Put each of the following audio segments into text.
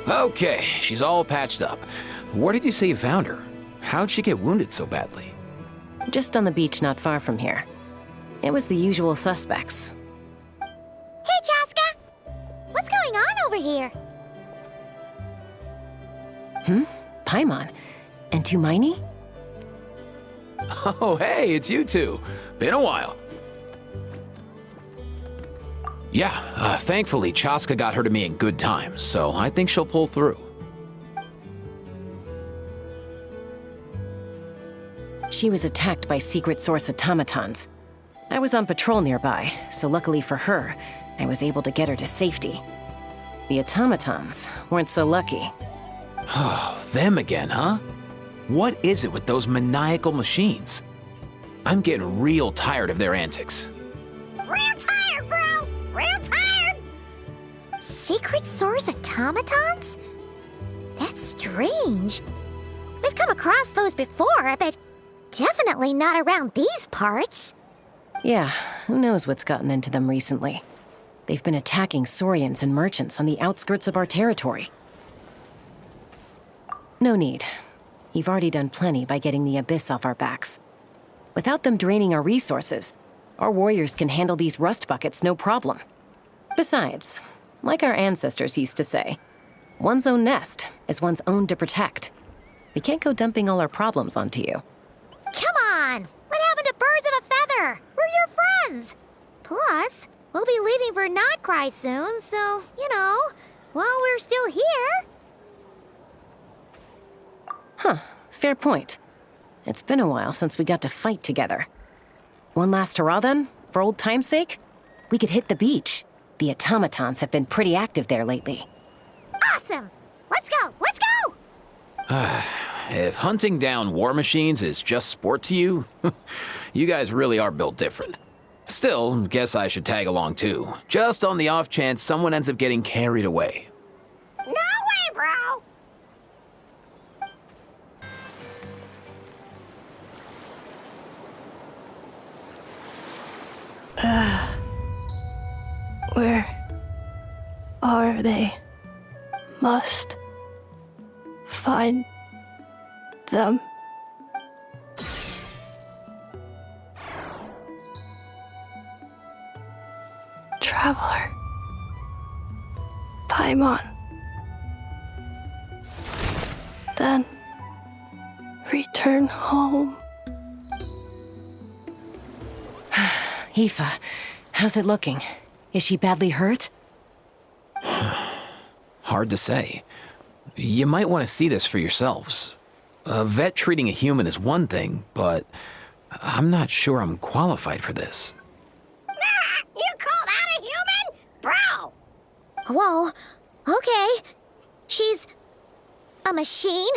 Okay, she's all patched up. Where did you say you found her? How'd she get wounded so badly? Just on the beach not far from here. It was the usual suspects. Hey, Chaska! What's going on over here? Paimon. And Tumaini? Oh, hey, it's you two. Been a while. Yeah, thankfully Chaska got her to me in good time, so I think she'll pull through. She was attacked by secret source automatons. I was on patrol nearby, so luckily for her, I was able to get her to safety. The automatons weren't so lucky. Oh, them again, huh? What is it with those maniacal machines? I'm getting real tired of their antics. Real tired, bro! Real tired! Secret source automatons? That's strange. We've come across those before, but definitely not around these parts. Yeah, who knows what's gotten into them recently. They've been attacking Saurians and merchants on the outskirts of our territory. No need. You've already done plenty by getting the Abyss off our backs. Without them draining our resources, our warriors can handle these rust buckets no problem. Besides, like our ancestors used to say, one's own nest is one's own to protect. We can't go dumping all our problems onto you. Come on! What happened to birds of a feather? We're your friends! Plus, we'll be leaving for Notcry soon, so, while we're still here... Huh, fair point. It's been a while since we got to fight together. One last hurrah then, for old time's sake? We could hit the beach. The automatons have been pretty active there lately. Awesome! Let's go! Let's go! If hunting down war machines is just sport to you, you guys really are built different. Still, guess I should tag along too, just on the off chance someone ends up getting carried away. No way, bro! Where are they? Must find them. Traveler. Paimon. Then return home. Aoife, how's it looking? Is she badly hurt? Hard to say. You might want to see this for yourselves. A vet treating a human is one thing, but I'm not sure I'm qualified for this. You called out a human? Bro! Whoa, okay. She's... a machine?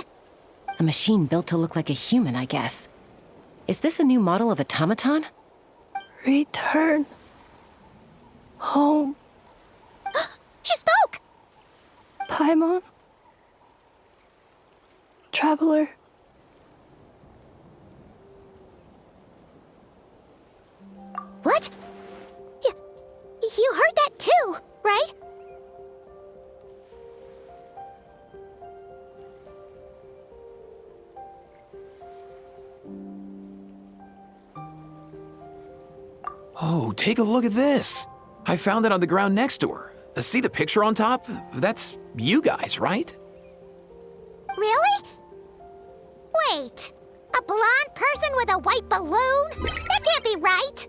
A machine built to look like a human, I guess. Is this a new model of automaton? Return home. She spoke! Paimon. Traveler. What? You heard that too, right? Oh, take a look at this. I found it on the ground next to her. See the picture on top? That's you guys, right? Really? Wait, a blonde person with a white balloon? That can't be right!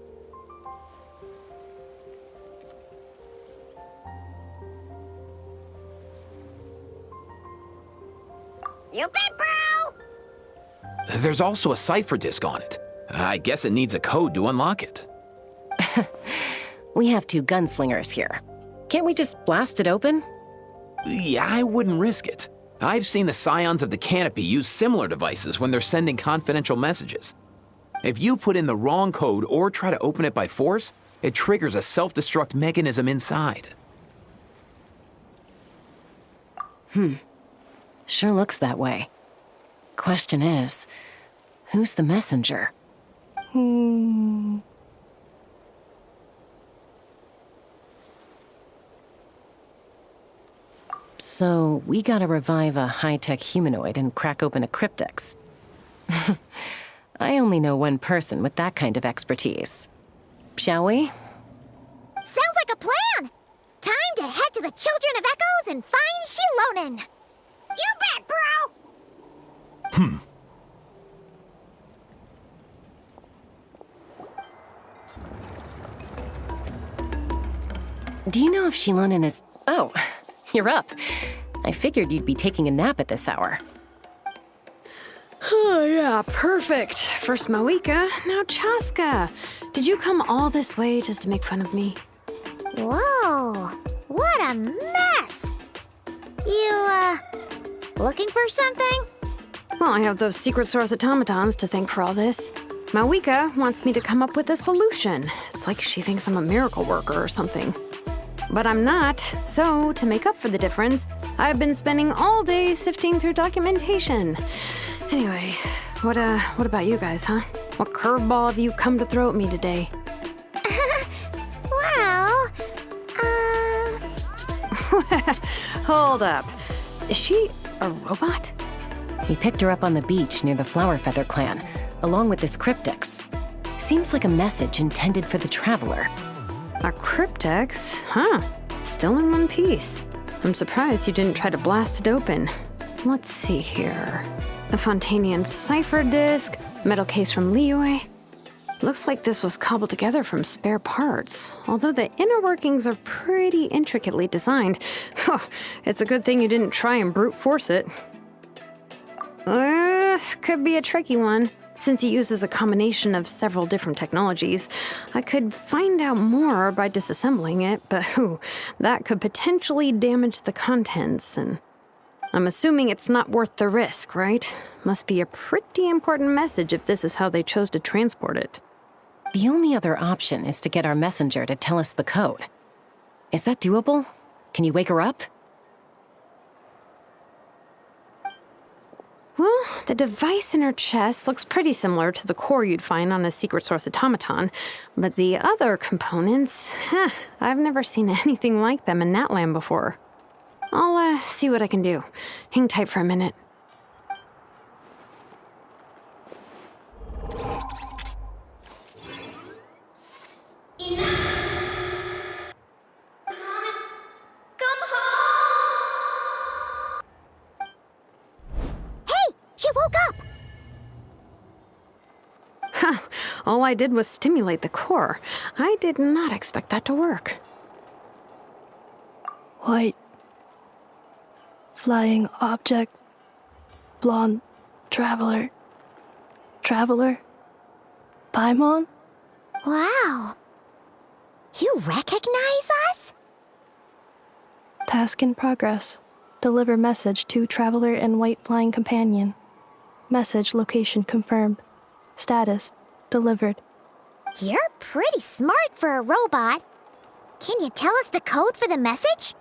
You bet, bro! There's also a cipher disk on it. I guess it needs a code to unlock it. We have two gunslingers here. Can't we just blast it open? Yeah, I wouldn't risk it. I've seen the Scions of the Canopy use similar devices when they're sending confidential messages. If you put in the wrong code or try to open it by force, it triggers a self-destruct mechanism inside. Sure looks that way. Question is, who's the messenger? So, we gotta revive a high-tech humanoid and crack open a cryptex. I only know one person with that kind of expertise. Shall we? Sounds like a plan! Time to head to the Children of Echoes and find Shilonen! You bet, bro! Do you know if Shilonen is... Oh, you're up. I figured you'd be taking a nap at this hour. Oh, yeah, perfect. First Mawika, now Chaska. Did you come all this way just to make fun of me? Whoa, what a mess! You, looking for something? Well, I have those secret source automatons to thank for all this. Mawika wants me to come up with a solution. It's like she thinks I'm a miracle worker or something. But I'm not, so to make up for the difference, I've been spending all day sifting through documentation. Anyway, what about you guys, huh? What curveball have you come to throw at me today? Well, Hold up. Is she a robot? We picked her up on the beach near the Flowerfeather clan, along with this cryptex. Seems like a message intended for the Traveler. A cryptex? Huh. Still in one piece. I'm surprised you didn't try to blast it open. Let's see here. A Fontanian cipher disk, metal case from Liyue. Looks like this was cobbled together from spare parts, although the inner workings are pretty intricately designed. It's a good thing you didn't try and brute force it. Could be a tricky one. Since it uses a combination of several different technologies, I could find out more by disassembling it, but that could potentially damage the contents, and I'm assuming it's not worth the risk, right? Must be a pretty important message if this is how they chose to transport it. The only other option is to get our messenger to tell us the code. Is that doable? Can you wake her up? Well, the device in her chest looks pretty similar to the core you'd find on a secret source automaton, but the other components, I've never seen anything like them in Natlan before. I'll see what I can do. Hang tight for a minute. She woke up! All I did was stimulate the core. I did not expect that to work. White. Flying object. Blonde. Traveler. Traveler. Paimon? Wow. You recognize us? Task in progress. Deliver message to Traveler and White Flying Companion. Message location confirmed. Status delivered. You're pretty smart for a robot. Can you tell us the code for the message?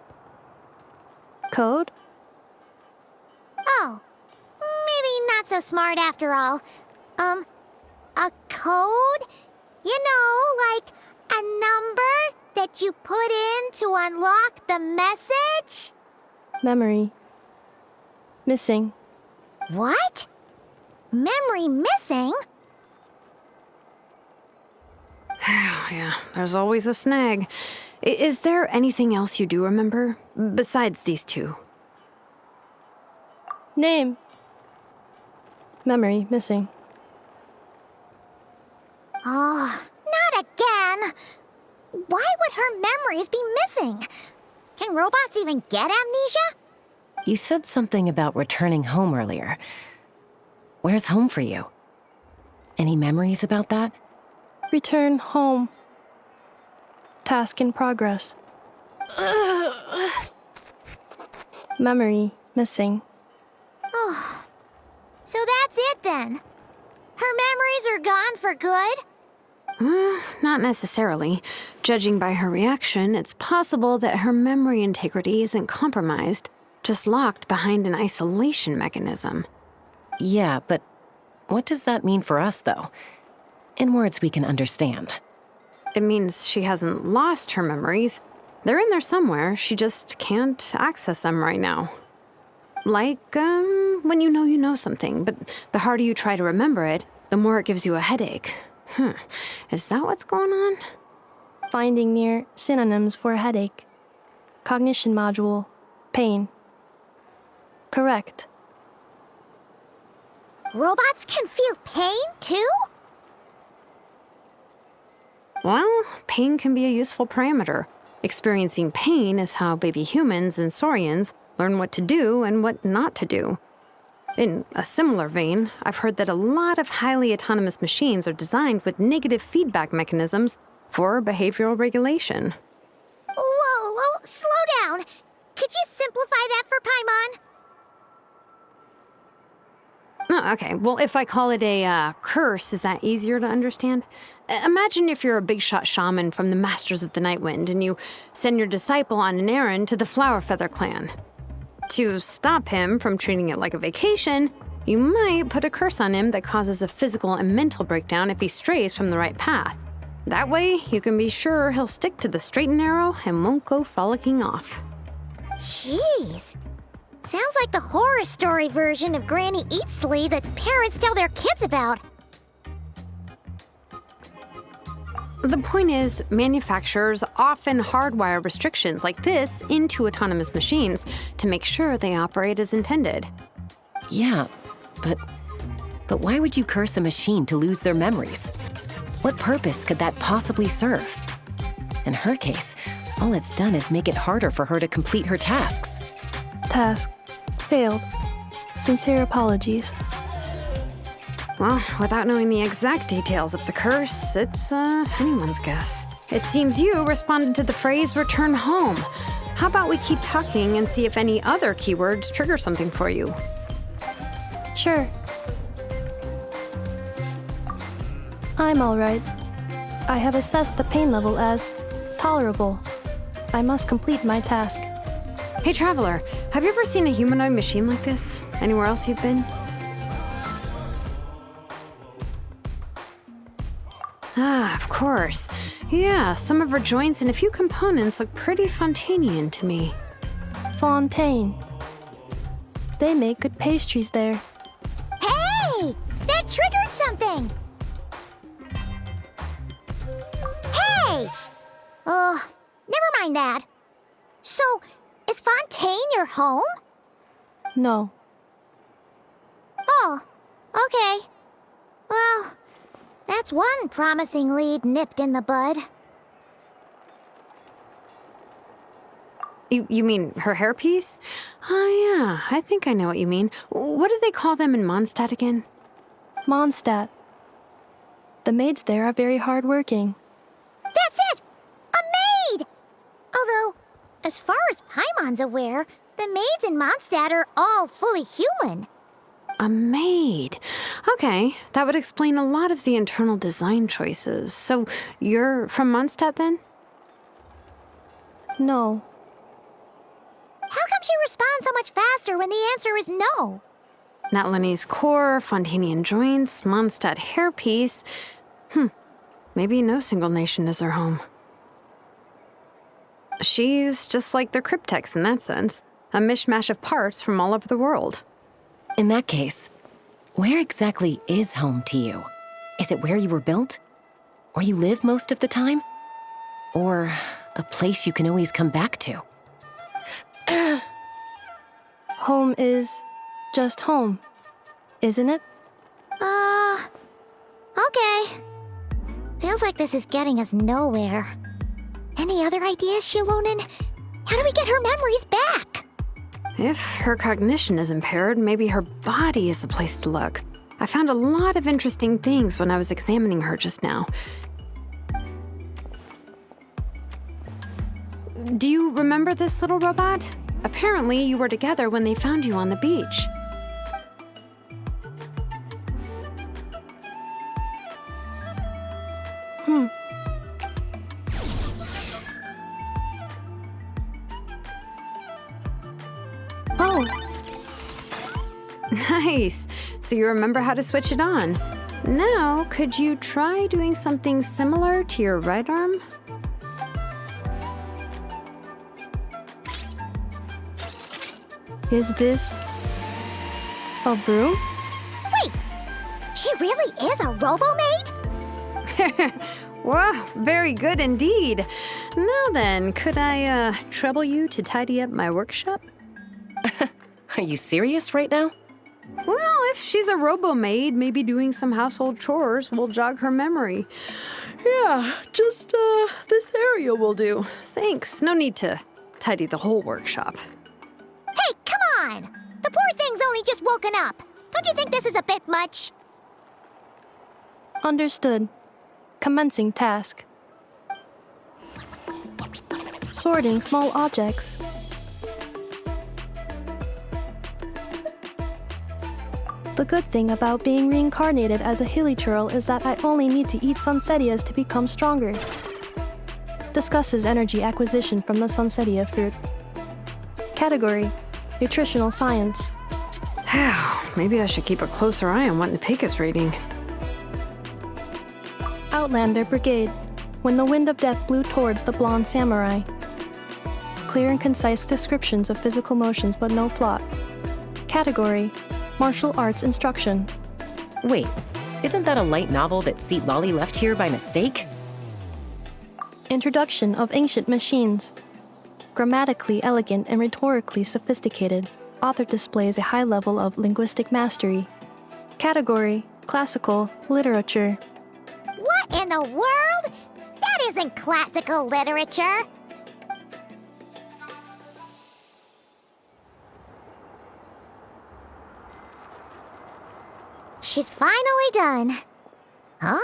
Code? Oh, maybe not so smart after all. A code? You know, like a number that you put in to unlock the message? Memory. Missing. What? Memory missing? Yeah, there's always a snag. Is there anything else you do remember, besides these two? Name. Memory missing. Oh, not again! Why would her memories be missing? Can robots even get amnesia? You said something about returning home earlier. Where's home for you? Any memories about that? Return home. Task in progress. Memory missing. Oh, so that's it then. Her memories are gone for good? Not necessarily. Judging by her reaction, it's possible that her memory integrity isn't compromised, just locked behind an isolation mechanism. Yeah, but what does that mean for us, though? In words we can understand. It means she hasn't lost her memories, They're in there somewhere, she just can't access them right now. Like, when you know something, but the harder you try to remember it, the more it gives you a headache. Is that what's going on? Finding near synonyms for headache. Cognition module. Pain. Correct. Robots can feel pain, too? Well, pain can be a useful parameter. Experiencing pain is how baby humans and saurians learn what to do and what not to do. In a similar vein, I've heard that a lot of highly autonomous machines are designed with negative feedback mechanisms for behavioral regulation. Whoa, slow down. Could you simplify that for Paimon? Oh, okay, well, if I call it a curse, is that easier to understand? Imagine if you're a big shot shaman from the Masters of the Nightwind and you send your disciple on an errand to the Flowerfeather clan. To stop him from treating it like a vacation, you might put a curse on him that causes a physical and mental breakdown if he strays from the right path. That way, you can be sure he'll stick to the straight and narrow and won't go frolicking off. Jeez. Sounds like the horror story version of Granny Eatsley that parents tell their kids about. The point is, manufacturers often hardwire restrictions like this into autonomous machines to make sure they operate as intended. Yeah, but why would you curse a machine to lose their memories? What purpose could that possibly serve? In her case, all it's done is make it harder for her to complete her tasks. Task. Failed. Sincere apologies. Well, without knowing the exact details of the curse, it's anyone's guess. It seems you responded to the phrase return home. How about we keep talking and see if any other keywords trigger something for you? Sure. I'm all right. I have assessed the pain level as tolerable. I must complete my task. Hey, Traveler, have you ever seen a humanoid machine like this? Anywhere else you've been? Ah, of course. Yeah, some of her joints and a few components look pretty Fontanian to me. Fontaine. They make good pastries there. Hey! That triggered something! Hey! Never mind that. So, is Fontaine your home? No. Oh, okay. Well, that's one promising lead nipped in the bud. You mean her hairpiece? Oh, yeah, I think I know what you mean. What do they call them in Mondstadt again? Mondstadt. The maids there are very hardworking. That's it! A maid! Although, as far as Paimon's aware, the maids in Mondstadt are all fully human. A maid. Okay, that would explain a lot of the internal design choices. So, you're from Mondstadt then? No. How come she responds so much faster when the answer is no? Natlanese core, Fontanian joints, Mondstadt hairpiece. Maybe no single nation is her home. She's just like the Cryptex in that sense. A mishmash of parts from all over the world. In that case, where exactly is home to you? Is it where you were built? Where you live most of the time? Or a place you can always come back to? Home is just home, isn't it? Okay. Feels like this is getting us nowhere. Any other ideas, Shilonen? How do we get her memories back? If her cognition is impaired, maybe her body is the place to look. I found a lot of interesting things when I was examining her just now. Do you remember this little robot? Apparently, you were together when they found you on the beach. Oh, Nice. So you remember how to switch it on. Now, could you try doing something similar to your right arm? Is this a broom? Wait, she really is a robo-maid? Wow, very good indeed. Now then, could I trouble you to tidy up my workshop? Are you serious right now? Well, if she's a robo-maid, maybe doing some household chores will jog her memory. Yeah, just this area will do. Thanks. No need to tidy the whole workshop. Hey, come on! The poor thing's only just woken up. Don't you think this is a bit much? Understood. Commencing task. Sorting small objects. The good thing about being reincarnated as a hilly churl is that I only need to eat sunsettias to become stronger. Discusses energy acquisition from the sunsettia fruit. Category: Nutritional Science. Maybe I should keep a closer eye on what Nepeka's reading. Outlander Brigade. When the wind of death blew towards the blonde samurai. Clear and concise descriptions of physical motions but no plot. Category: Martial arts instruction. Wait, isn't that a light novel that Seat Lolly left here by mistake? Introduction of ancient machines. Grammatically elegant and rhetorically sophisticated, author displays a high level of linguistic mastery. Category: Classical literature. What in the world? That isn't classical literature. She's finally done. Huh?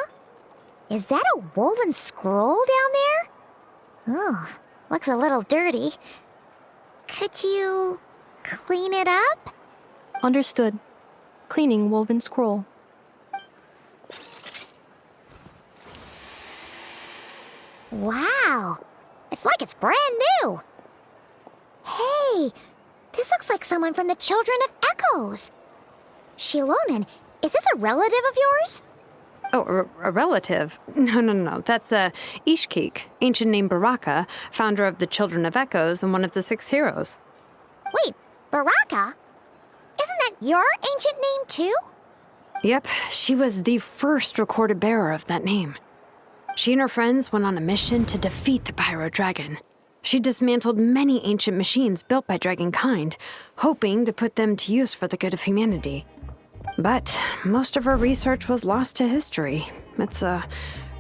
Is that a woven scroll down there? Oh, looks a little dirty. Could you clean it up? Understood. Cleaning woven scroll. Wow, it's like it's brand new. Hey, this looks like someone from the Children of Echoes. Shilonen, is this a relative of yours? Oh, a relative? No. That's Ishkik, ancient name Baraka, founder of the Children of Echoes and one of the 6 heroes. Wait, Baraka? Isn't that your ancient name too? Yep, she was the first recorded bearer of that name. She and her friends went on a mission to defeat the Pyro Dragon. She dismantled many ancient machines built by Dragonkind, hoping to put them to use for the good of humanity. But most of her research was lost to history. It's a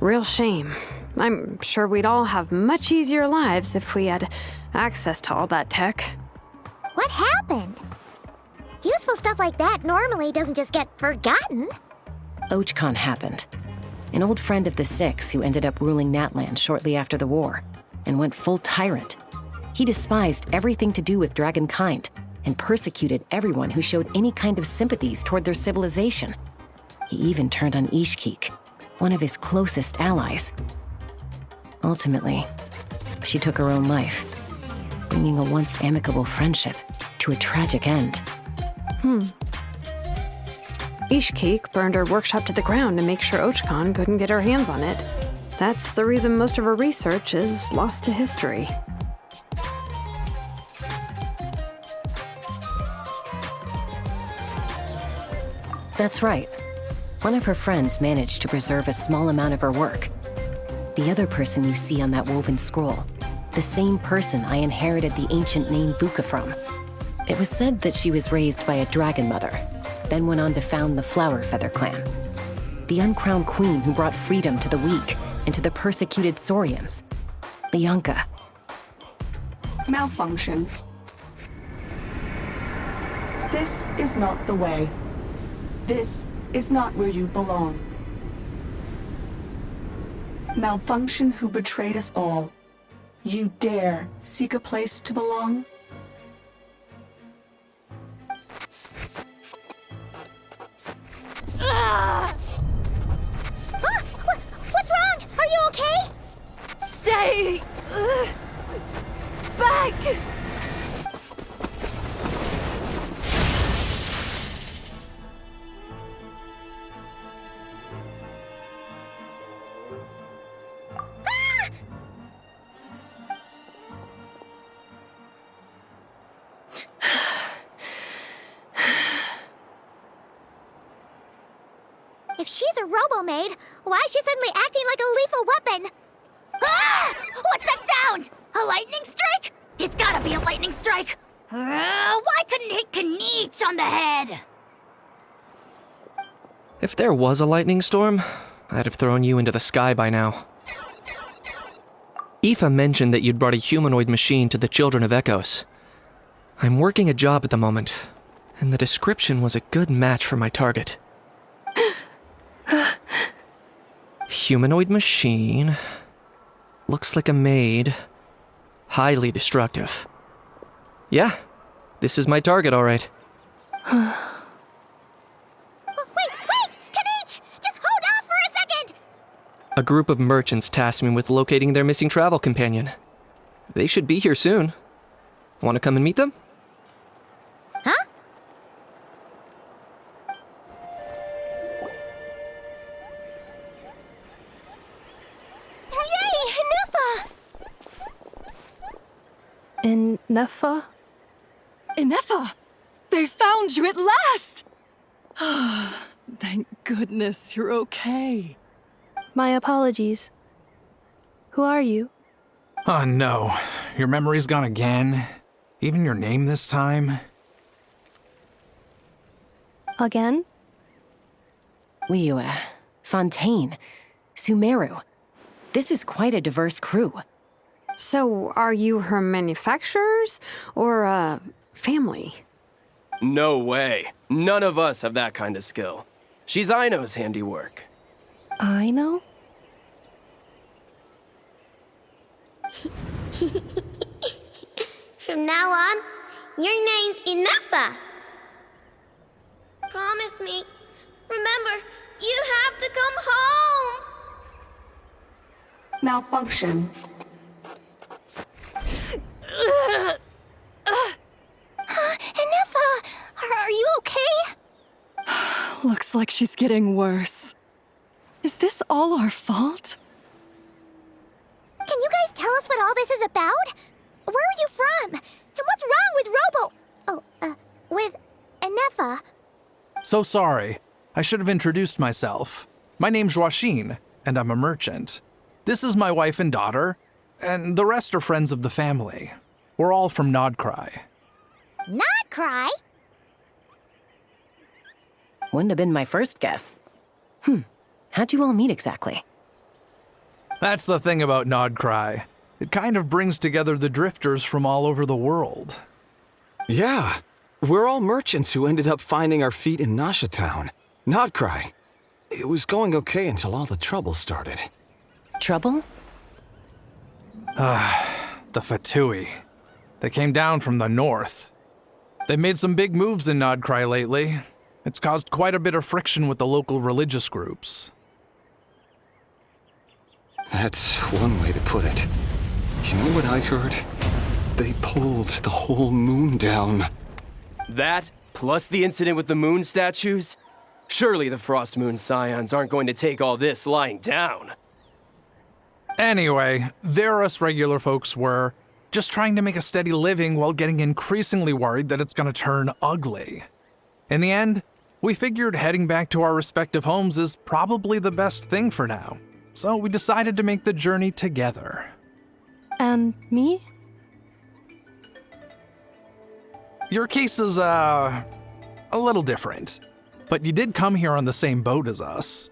real shame. I'm sure we'd all have much easier lives if we had access to all that tech. What happened? Useful stuff like that normally doesn't just get forgotten. Ochkon happened. An old friend of the 6 who ended up ruling Natland shortly after the war, and went full tyrant. He despised everything to do with Dragonkind, and persecuted everyone who showed any kind of sympathies toward their civilization. He even turned on Ishkik, one of his closest allies. Ultimately, she took her own life, bringing a once amicable friendship to a tragic end. Ishkik burned her workshop to the ground to make sure Ochkon couldn't get her hands on it. That's the reason most of her research is lost to history. That's right. One of her friends managed to preserve a small amount of her work. The other person you see on that woven scroll, the same person I inherited the ancient name Vuka from. It was said that she was raised by a dragon mother, then went on to found the Flower Feather clan. The uncrowned queen who brought freedom to the weak and to the persecuted Saurians. Lianka. Malfunction. This is not the way. This is not where you belong. Malfunction who betrayed us all. You dare seek a place to belong? What's wrong? Are you okay? Stay back! If she's a robo-maid, why is she suddenly acting like a lethal weapon? Ah! What's that sound? A lightning strike? It's gotta be a lightning strike! Why couldn't it hit Kniech on the head? If there was a lightning storm, I'd have thrown you into the sky by now. Aoife mentioned that you'd brought a humanoid machine to the Children of Echoes. I'm working a job at the moment, and the description was a good match for my target. Humanoid machine. Looks like a maid. Highly destructive. Yeah, this is my target, all right. Wait! Kniech! Just hold off for a second! A group of merchants tasked me with locating their missing travel companion. They should be here soon. Want to come and meet them? Huh? Yay! Neffa! In Neffa? Ineffa! They found you at last! Thank goodness you're okay. My apologies. Who are you? Oh no, your memory's gone again? Even your name this time? Again? Liyue, Fontaine, Sumeru. This is quite a diverse crew. So, are you her manufacturers or, family? No way. None of us have that kind of skill. She's Aino's handiwork. I know? From now on, your name's Ineffa. Promise me. Remember, you have to come home. Malfunction. Ineffa, are you okay? Looks like she's getting worse. Is this all our fault? Can you guys tell us what all this is about? Where are you from? And what's wrong with with Ineffa? So sorry. I should have introduced myself. My name's Joachine, and I'm a merchant. This is my wife and daughter, and the rest are friends of the family. We're all from Nodcry. Not cry? Wouldn't have been my first guess. How'd you all meet exactly? That's the thing about Nodcry. It kind of brings together the drifters from all over the world. Yeah, we're all merchants who ended up finding our feet in Nasha Town. Nodcry. It was going okay until all the trouble started. Trouble? The Fatui. They came down from the north. They made some big moves in Nodcry lately. It's caused quite a bit of friction with the local religious groups. That's one way to put it. You know what I heard? They pulled the whole moon down. That, plus the incident with the moon statues? Surely the Frost Moon Scions aren't going to take all this lying down. Anyway, there us regular folks were, just trying to make a steady living while getting increasingly worried that it's gonna turn ugly. In the end, we figured heading back to our respective homes is probably the best thing for now. So we decided to make the journey together. And me? Your case is, a little different. But you did come here on the same boat as us.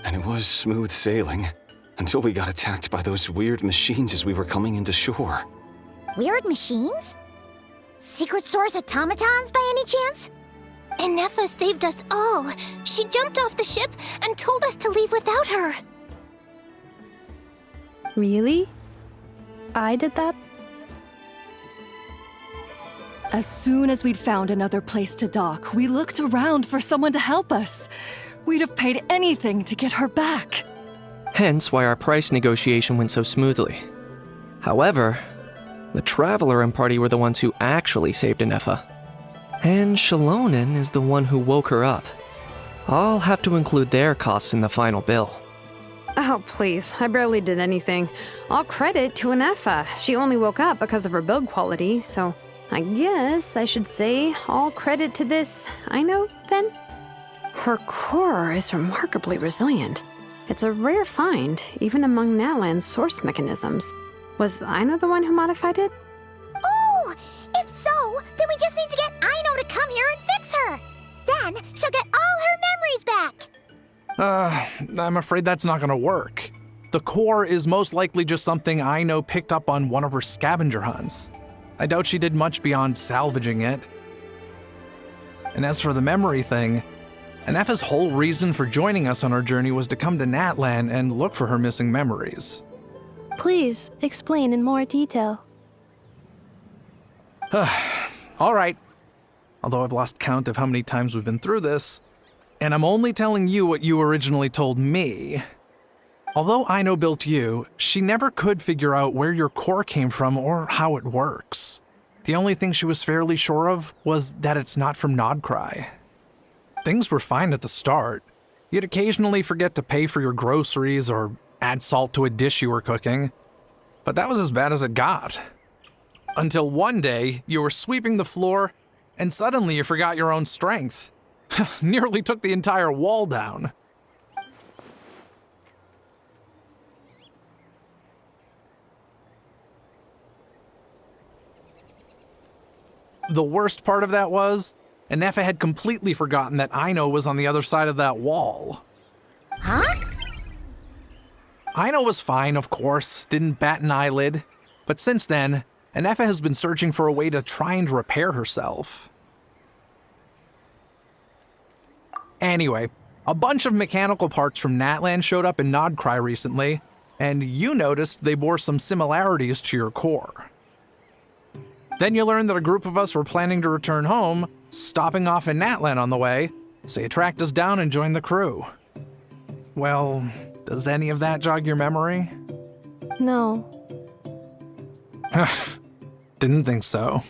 And it was smooth sailing, until we got attacked by those weird machines as we were coming into shore. Weird machines? Secret Source automatons by any chance? Ineffa saved us all. She jumped off the ship and told us to leave without her. Really? I did that? As soon as we'd found another place to dock, we looked around for someone to help us. We'd have paid anything to get her back. Hence why our price negotiation went so smoothly. However, the Traveler and party were the ones who actually saved Ineffa. And Shalonen is the one who woke her up. I'll have to include their costs in the final bill. Oh, please. I barely did anything. All credit to Ineffa. She only woke up because of her build quality, so I guess I should say all credit to this Aino, then? Her core is remarkably resilient. It's a rare find, even among Natlan's source mechanisms. Was Aino the one who modified it? Oh! If so, then we just need to get Aino to come here and fix her! Then she'll get all her memories back! I'm afraid that's not gonna work. The core is most likely just something Aino picked up on one of her scavenger hunts. I doubt she did much beyond salvaging it. And as for the memory thing, Anefa's whole reason for joining us on our journey was to come to Natlan and look for her missing memories. Please explain in more detail. All right. Although I've lost count of how many times we've been through this, and I'm only telling you what you originally told me. Although Aino built you, she never could figure out where your core came from or how it works. The only thing she was fairly sure of was that it's not from Nodcry. Things were fine at the start. You'd occasionally forget to pay for your groceries or add salt to a dish you were cooking. But that was as bad as it got. Until one day, you were sweeping the floor, and suddenly you forgot your own strength. Nearly took the entire wall down. The worst part of that was, Anefa had completely forgotten that Aino was on the other side of that wall. Huh? Aino was fine, of course, didn't bat an eyelid. But since then, Anefa has been searching for a way to try and repair herself. Anyway, a bunch of mechanical parts from Natlan showed up in Nodcry recently, and you noticed they bore some similarities to your core. Then you learned that a group of us were planning to return home, stopping off in Natlan on the way, so you tracked us down and joined the crew. Well, does any of that jog your memory? No. Didn't think so.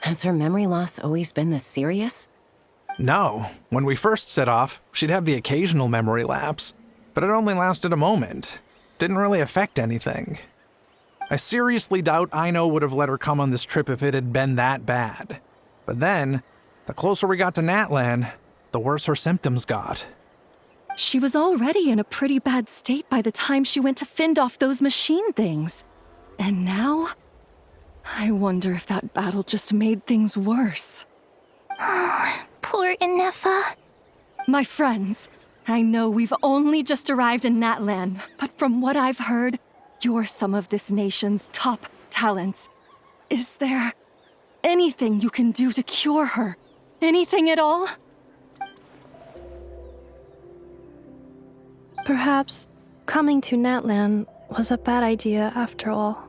Has her memory loss always been this serious? No. When we first set off, she'd have the occasional memory lapse, but it only lasted a moment. Didn't really affect anything. I seriously doubt Aino would have let her come on this trip if it had been that bad. But then, the closer we got to Natlan, the worse her symptoms got. She was already in a pretty bad state by the time she went to fend off those machine things. And now? I wonder if that battle just made things worse. Poor Anefa. My friends, I know we've only just arrived in Natlan, but from what I've heard, you're some of this nation's top talents. Is there anything you can do to cure her? Anything at all? Perhaps coming to Natlan was a bad idea after all.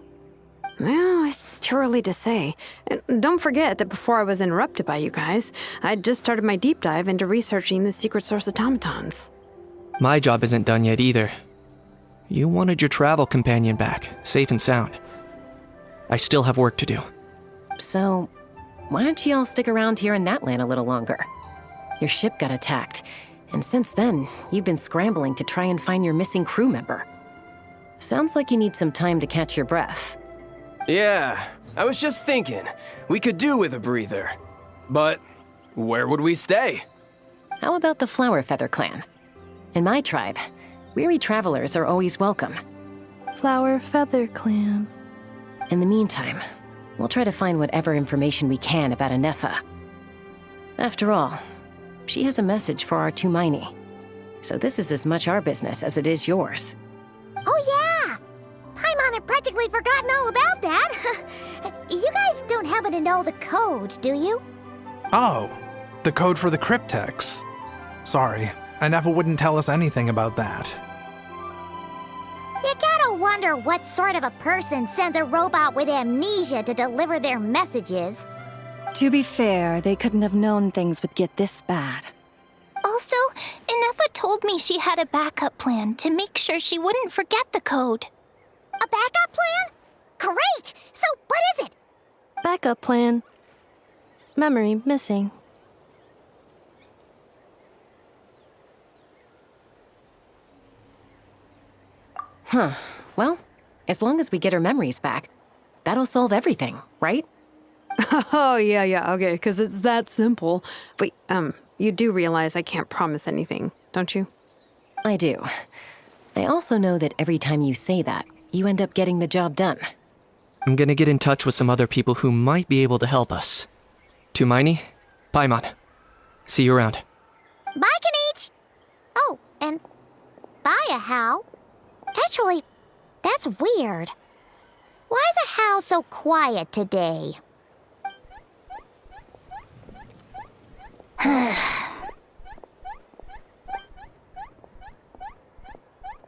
Well, it's too early to say. And don't forget that before I was interrupted by you guys, I'd just started my deep dive into researching the secret source automatons. My job isn't done yet either. You wanted your travel companion back, safe and sound. I still have work to do. So, why don't you all stick around here in Natlan a little longer? Your ship got attacked, and since then, you've been scrambling to try and find your missing crew member. Sounds like you need some time to catch your breath. Yeah, I was just thinking, we could do with a breather. But where would we stay? How about the Flower Feather clan? In my tribe, weary travelers are always welcome. Flower Feather Clan. In the meantime, we'll try to find whatever information we can about Anefa. After all, she has a message for our Tumaini. So this is as much our business as it is yours. Oh yeah! Paimon had practically forgotten all about that. You guys don't happen to know the code, do you? Oh, the code for the cryptex. Sorry, Anefa wouldn't tell us anything about that. You gotta wonder what sort of a person sends a robot with amnesia to deliver their messages. To be fair, they couldn't have known things would get this bad. Also, Anefa told me she had a backup plan to make sure she wouldn't forget the code. A backup plan? Great! So what is it? Backup plan. Memory missing. Huh. Well, as long as we get her memories back, that'll solve everything, right? Oh, yeah, okay, because it's that simple. Wait, You do realize I can't promise anything, don't you? I do. I also know that every time you say that, you end up getting the job done. I'm gonna get in touch with some other people who might be able to help us. Tumaini, Paimon. See you around. Bye, Kanich! Oh, and bye, Hal. Actually, that's weird. Why is a Hal so quiet today?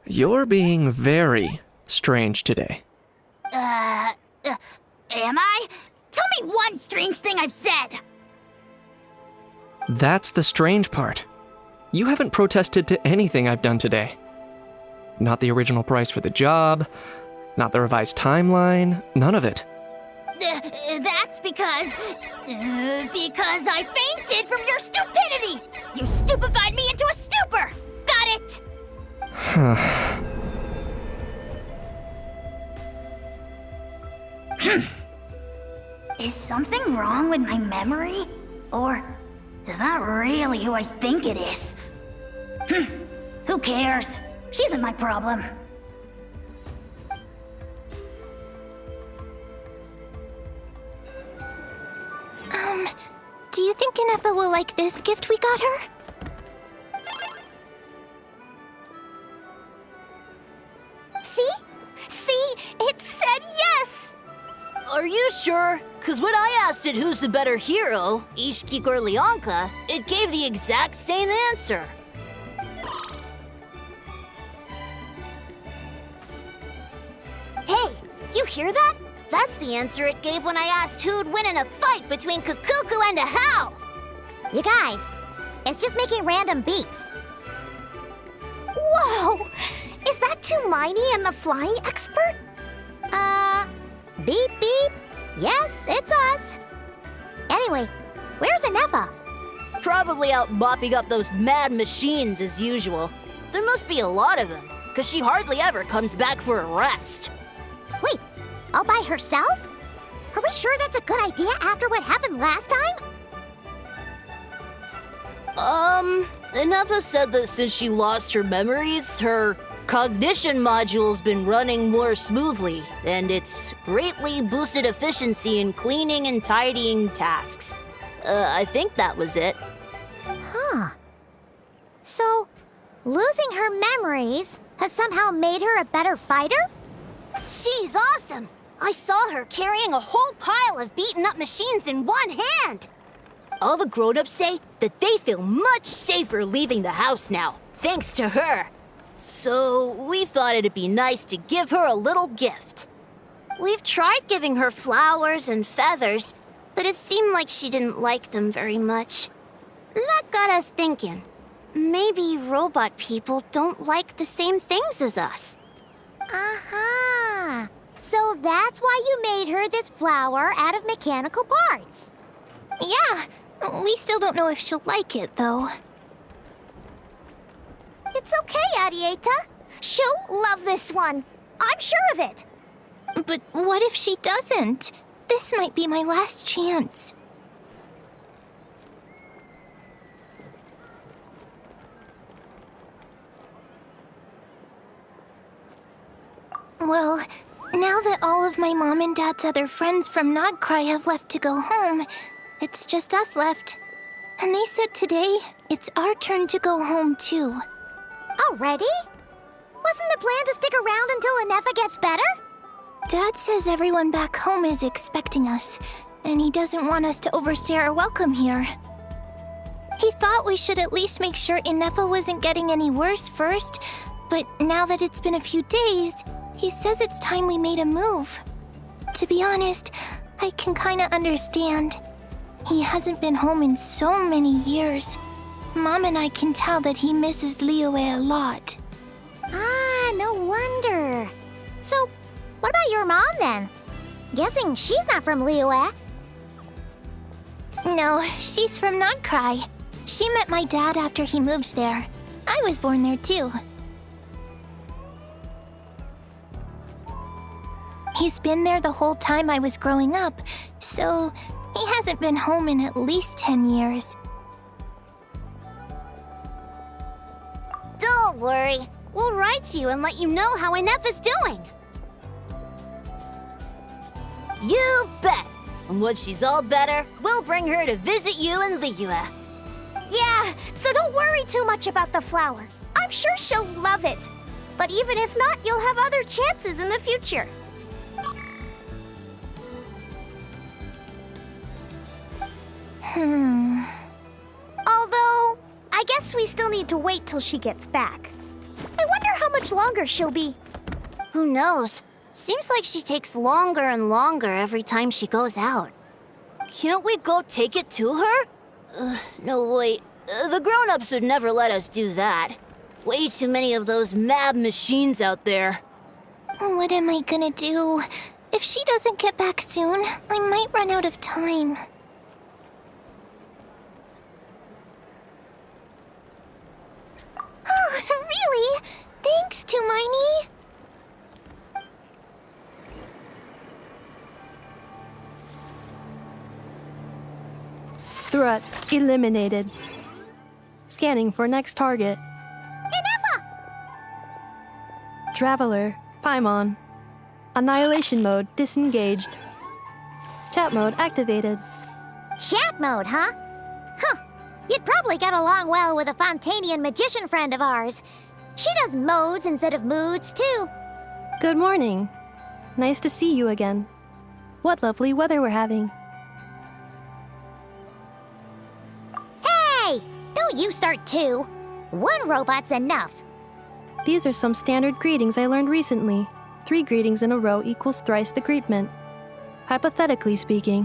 You're being very strange today. Am I? Tell me one strange thing I've said! That's the strange part. You haven't protested to anything I've done today. Not the original price for the job, not the revised timeline, none of it. That's because I fainted from your stupidity! You stupefied me into a stupor! Got it? Is something wrong with my memory? Or is that really who I think it is? Who cares? She isn't my problem. Do you think Inefa will like this gift we got her? See? See? It said yes! Are you sure? Cause when I asked it who's the better hero, Ishiki or Leonka, it gave the exact same answer. Hey, you hear that? That's the answer it gave when I asked who'd win in a fight between Kukuku and a Hal! You guys, it's just making random beeps. Whoa! Is that Tumaini and the flying expert? Beep beep. Yes, it's us. Anyway, where's Inefa? Probably out mopping up those mad machines as usual. There must be a lot of them, cause she hardly ever comes back for a rest. Wait, all by herself? Are we sure that's a good idea after what happened last time? Inefa said that since she lost her memories, her cognition module's been running more smoothly, and it's greatly boosted efficiency in cleaning and tidying tasks. I think that was it. Huh. So, losing her memories has somehow made her a better fighter? She's awesome! I saw her carrying a whole pile of beaten-up machines in one hand! All the grown-ups say that they feel much safer leaving the house now, thanks to her. So, we thought it'd be nice to give her a little gift. We've tried giving her flowers and feathers, but it seemed like she didn't like them very much. That got us thinking. Maybe robot people don't like the same things as us. Aha! So that's why you made her this flower out of mechanical parts. Yeah, we still don't know if she'll like it, though. It's okay, Arieta. She'll love this one. I'm sure of it. But what if she doesn't? This might be my last chance. Well, now that all of my mom and dad's other friends from Nodcry have left to go home, it's just us left. And they said today, it's our turn to go home too. Already? Wasn't the plan to stick around until Inefa gets better? Dad says everyone back home is expecting us, and he doesn't want us to overstay our welcome here. He thought we should at least make sure Inefa wasn't getting any worse first, but now that it's been a few days, he says it's time we made a move. To be honest, I can kinda understand. He hasn't been home in so many years. Mom and I can tell that he misses Liyue a lot. Ah, no wonder. So, what about your mom then? Guessing she's not from Liyue. No, she's from Nodcry. She met my dad after he moved there. I was born there too. He's been there the whole time I was growing up, so he hasn't been home in at least 10 years. worry. We'll write to you and let you know how Inepha's doing. You bet! And once she's all better, we'll bring her to visit you in Liyue. Yeah, so don't worry too much about the flower. I'm sure she'll love it. But even if not, you'll have other chances in the future. Although, I guess we still need to wait till she gets back. I wonder how much longer she'll be. Who knows? Seems like she takes longer and longer every time she goes out. Can't we go take it to her? No, wait. The grown-ups would never let us do that. Way too many of those mad machines out there. What am I gonna do? If she doesn't get back soon, I might run out of time. Oh, really? Thanks, Tumaini. Threat eliminated. Scanning for next target. Inefa! Traveler, Paimon. Annihilation mode disengaged. Chat mode activated. Chat mode, huh? Huh. You'd probably get along well with a Fontanian magician friend of ours. She does modes instead of moods, too. Good morning. Nice to see you again. What lovely weather we're having. Hey! Don't you start too. One robot's enough. These are some standard greetings I learned recently. 3 greetings in a row equals thrice the greetment. Hypothetically speaking.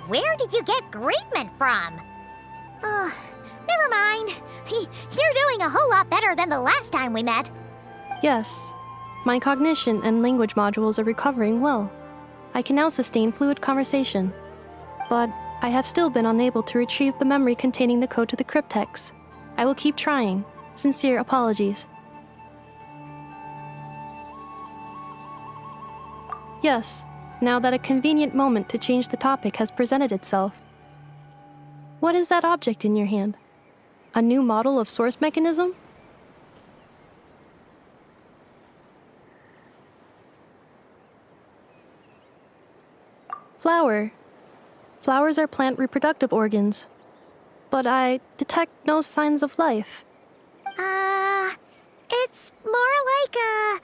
Where did you get greetment from? Never mind. You're doing a whole lot better than the last time we met. Yes. My cognition and language modules are recovering well. I can now sustain fluid conversation. But I have still been unable to retrieve the memory containing the code to the cryptex. I will keep trying. Sincere apologies. Yes, now that a convenient moment to change the topic has presented itself. What is that object in your hand? A new model of source mechanism? Flower. Flowers are plant reproductive organs. But I detect no signs of life. It's more like a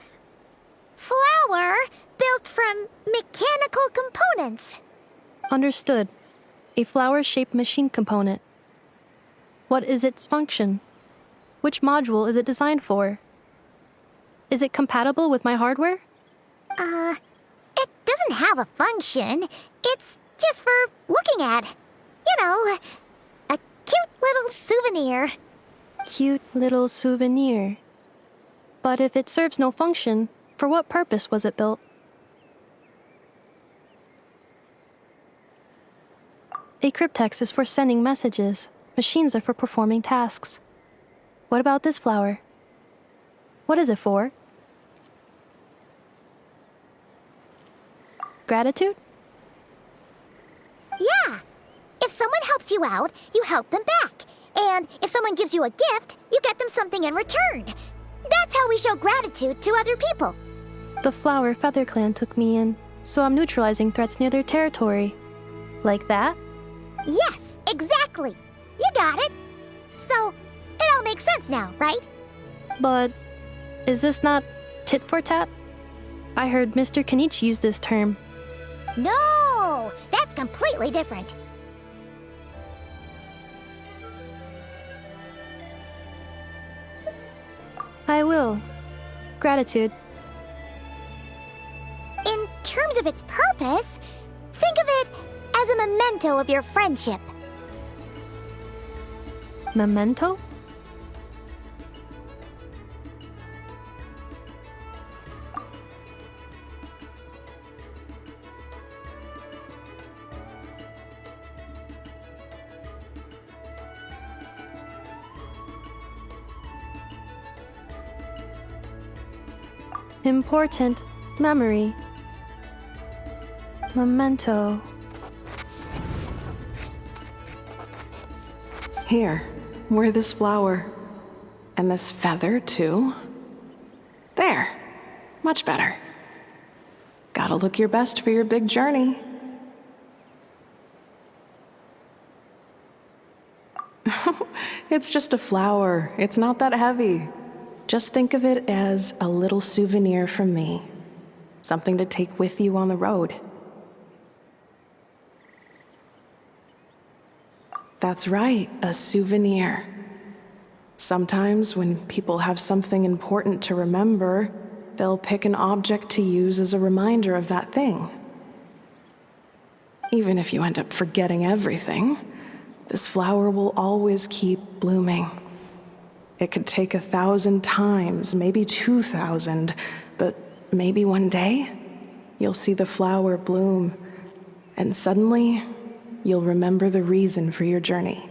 flower built from mechanical components. Understood. A flower-shaped machine component. What is its function? Which module is it designed for? Is it compatible with my hardware? It doesn't have a function. It's just for looking at. You know, a cute little souvenir. Cute little souvenir. But if it serves no function, for what purpose was it built? A cryptex is for sending messages. Machines are for performing tasks. What about this flower? What is it for? Gratitude? Yeah. If someone helps you out, you help them back. And if someone gives you a gift, you get them something in return. That's how we show gratitude to other people. The Flower Feather Clan took me in, so I'm neutralizing threats near their territory. Like that? Yes, exactly. You got it. So, it all makes sense now, right? But is this not tit for tat? I heard Mr. Kenichi use this term. No, that's completely different. I will. Gratitude. In terms of its purpose, think of it as a memento of your friendship. Memento? Important memory. Memento. Here, wear this flower. And this feather, too. There. Much better. Gotta look your best for your big journey. It's just a flower. It's not that heavy. Just think of it as a little souvenir from me. Something to take with you on the road. That's right, a souvenir. Sometimes when people have something important to remember, they'll pick an object to use as a reminder of that thing. Even if you end up forgetting everything, this flower will always keep blooming. It could take 1,000 times, maybe 2,000, but maybe one day, you'll see the flower bloom, and suddenly, you'll remember the reason for your journey.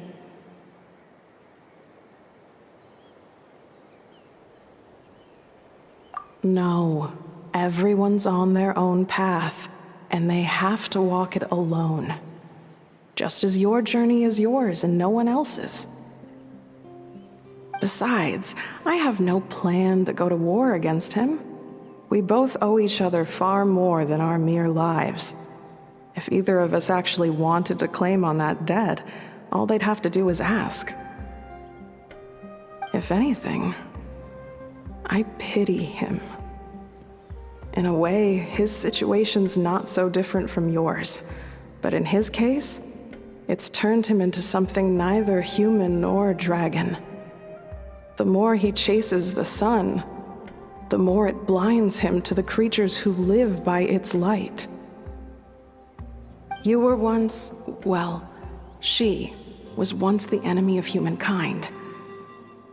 No, everyone's on their own path, and they have to walk it alone. Just as your journey is yours and no one else's. Besides, I have no plan to go to war against him. We both owe each other far more than our mere lives. If either of us actually wanted to claim on that debt, all they'd have to do is ask. If anything, I pity him. In a way, his situation's not so different from yours. But in his case, it's turned him into something neither human nor dragon. The more he chases the sun, the more it blinds him to the creatures who live by its light. You were once, well, she was once the enemy of humankind.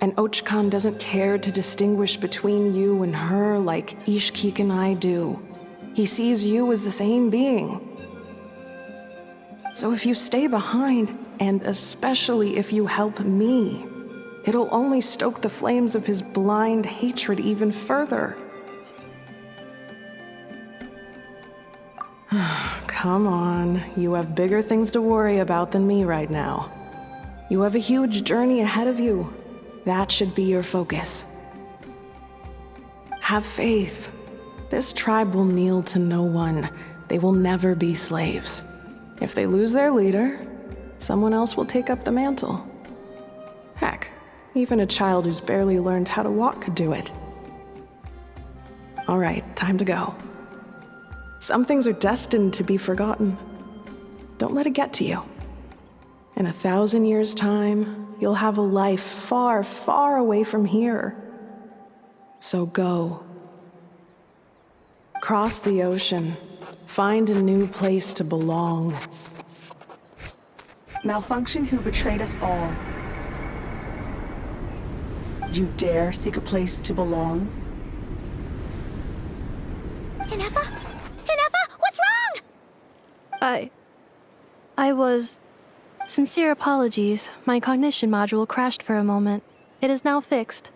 And Ochkan doesn't care to distinguish between you and her like Ishkik and I do. He sees you as the same being. So if you stay behind, and especially if you help me, it'll only stoke the flames of his blind hatred even further. Come on, you have bigger things to worry about than me right now. You have a huge journey ahead of you. That should be your focus. Have faith. This tribe will kneel to no one. They will never be slaves. If they lose their leader, someone else will take up the mantle. Heck, even a child who's barely learned how to walk could do it. All right, time to go. Some things are destined to be forgotten. Don't let it get to you. In 1,000 years' time, you'll have a life far, far away from here. So go. Cross the ocean. Find a new place to belong. Malfunction who betrayed us all. You dare seek a place to belong? Inefa? Inefa, what's wrong? I was... Sincere apologies. My cognition module crashed for a moment. It is now fixed.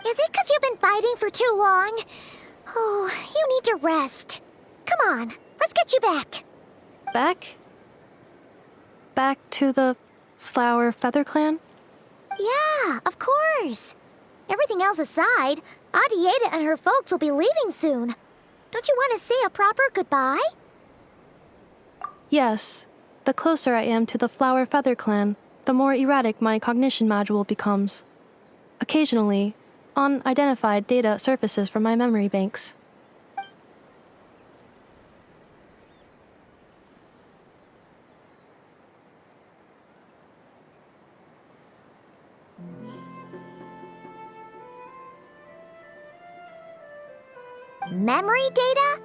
Is it because you've been fighting for too long? Oh, you need to rest. Come on, let's get you back. Back? Back to the Flower Feather Clan? Yeah, of course. Everything else aside, Adieta and her folks will be leaving soon. Don't you want to say a proper goodbye? Yes. The closer I am to the Flower Feather Clan, the more erratic my cognition module becomes. Occasionally, unidentified data surfaces from my memory banks. Memory data?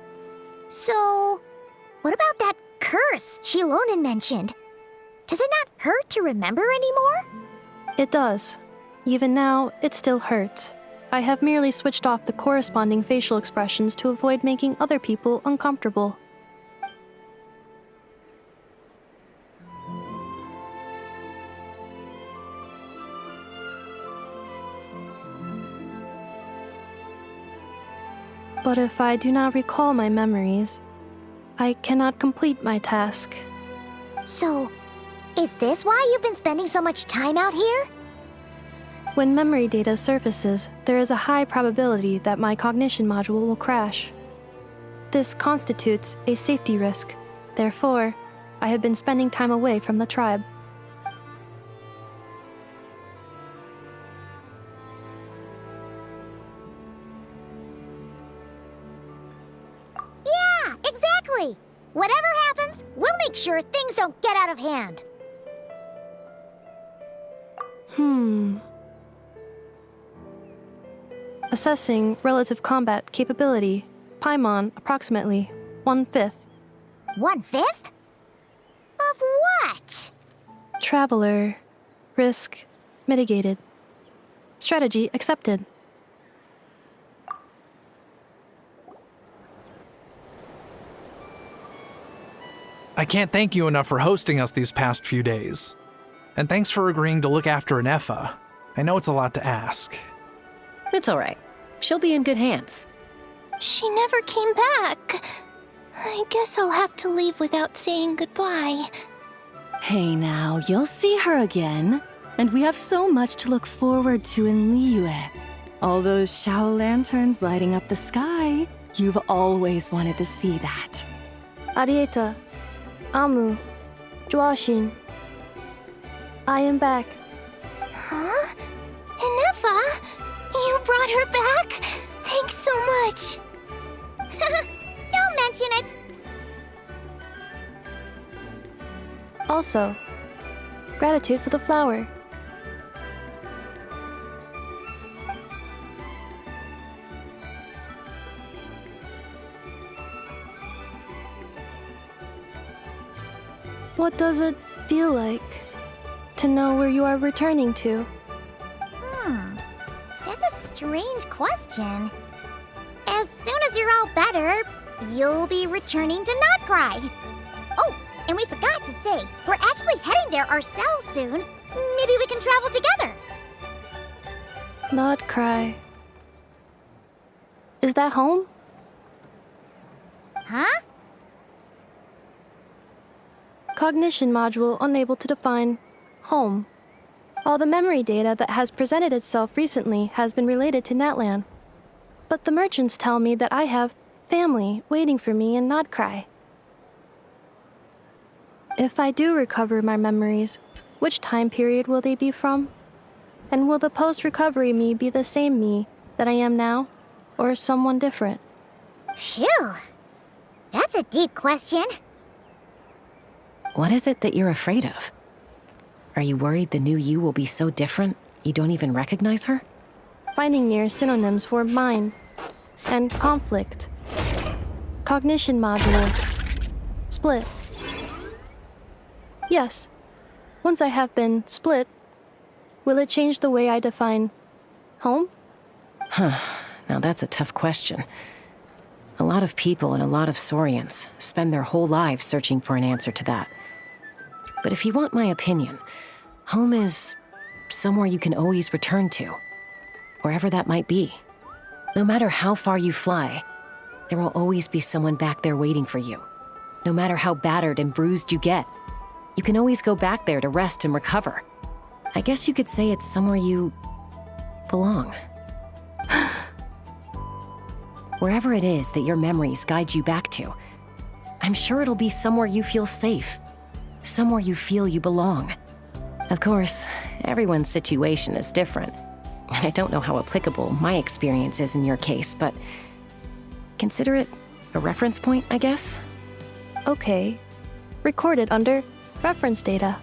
So, what about that curse Shilonen mentioned? Does it not hurt to remember anymore? It does. Even now, it still hurts. I have merely switched off the corresponding facial expressions to avoid making other people uncomfortable. But if I do not recall my memories, I cannot complete my task. So, is this why you've been spending so much time out here? When memory data surfaces, there is a high probability that my cognition module will crash. This constitutes a safety risk. Therefore, I have been spending time away from the tribe. Yeah, exactly! Whatever happens, we'll make sure things don't get out of hand. Assessing relative combat capability. Paimon, approximately 1/5. 1/5? Of what? Traveler. Risk mitigated. Strategy accepted. I can't thank you enough for hosting us these past few days. And thanks for agreeing to look after Nefa. I know it's a lot to ask. It's all right. She'll be in good hands. She never came back. I guess I'll have to leave without saying goodbye. Hey now, you'll see her again. And we have so much to look forward to in Liyue. All those Shao lanterns lighting up the sky. You've always wanted to see that. Arieta. Amu. Joashin. I am back. Huh? Nefa? You brought her back? Thanks so much. Don't mention it. Also, gratitude for the flower. What does it feel like to know where you are returning to? That's a strange question. As soon as you're all better, you'll be returning to Notcry. Oh, and we forgot to say, we're actually heading there ourselves soon. Maybe we can travel together. Notcry. Is that home? Huh? Cognition module unable to define home. All the memory data that has presented itself recently has been related to Natlan. But the merchants tell me that I have family waiting for me in Notcry. If I do recover my memories, which time period will they be from? And will the post-recovery me be the same me that I am now, or someone different? Phew. That's a deep question. What is it that you're afraid of? Are you worried the new you will be so different you don't even recognize her? Finding near synonyms for mind and conflict. Cognition module. Split. Yes. Once I have been split, will it change the way I define home? Now that's a tough question. A lot of people and a lot of Saurians spend their whole lives searching for an answer to that. But if you want my opinion, home is somewhere you can always return to, wherever that might be. No matter how far you fly, there will always be someone back there waiting for you. No matter how battered and bruised you get, you can always go back there to rest and recover. I guess you could say it's somewhere you belong. Wherever it is that your memories guide you back to, I'm sure it'll be somewhere you feel safe, somewhere you feel you belong. Of course, everyone's situation is different, and I don't know how applicable my experience is in your case, but consider it a reference point, I guess? Okay. Recorded under reference data.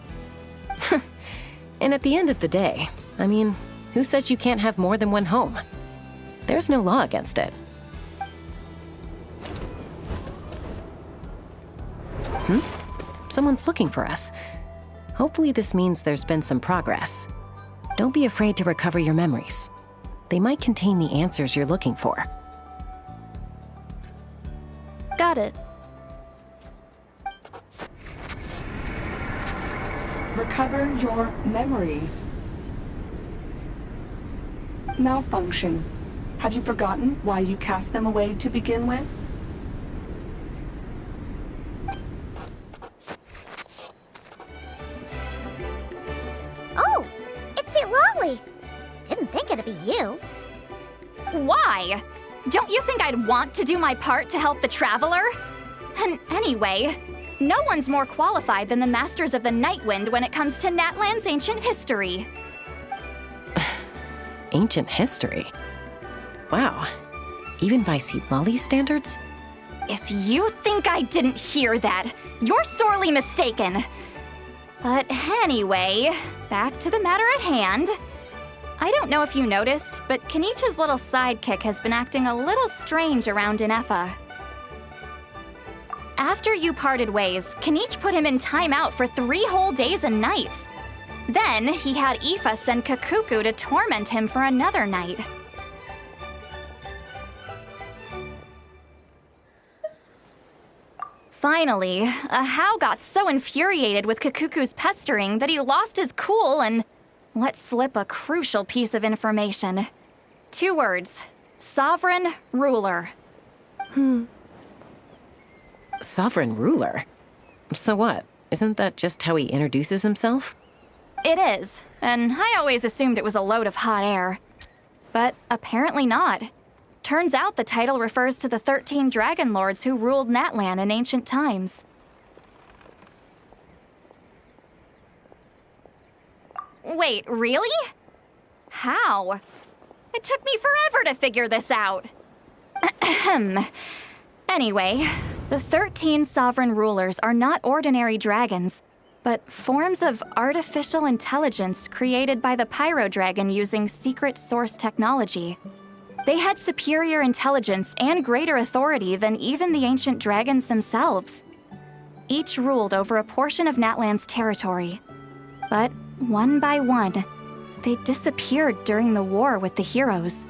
And at the end of the day, I mean, who says you can't have more than one home? There's no law against it. Someone's looking for us. Hopefully this means there's been some progress. Don't be afraid to recover your memories. They might contain the answers you're looking for. Got it. Recover your memories. Malfunction. Have you forgotten why you cast them away to begin with? Oh, it's St. Lolly. you. Why? Don't you think I'd want to do my part to help the Traveler? And anyway, no one's more qualified than the Masters of the Nightwind when it comes to Natlan's ancient history. Ancient history? Wow. Even by Seatlolly's standards? If you think I didn't hear that, you're sorely mistaken. But anyway, back to the matter at hand. I don't know if you noticed, but Kenichi's little sidekick has been acting a little strange around Inefa. After you parted ways, Kenichi put him in timeout for 3 whole days and nights. Then, he had Aoife send Kakuku to torment him for another night. Finally, Ahau got so infuriated with Kakuku's pestering that he lost his cool and let slip a crucial piece of information. 2 words. Sovereign Ruler. Sovereign ruler? So what? Isn't that just how he introduces himself? It is, and I always assumed it was a load of hot air. But apparently not. Turns out the title refers to the 13 Dragon Lords who ruled Natlan in ancient times. Wait, really? How? It took me forever to figure this out. Anyway, the 13 sovereign rulers are not ordinary dragons, but forms of artificial intelligence created by the Pyro Dragon using secret source technology. They had superior intelligence and greater authority than even the ancient dragons themselves. Each ruled over a portion of Natlan's territory. But one by one, they disappeared during the war with the heroes.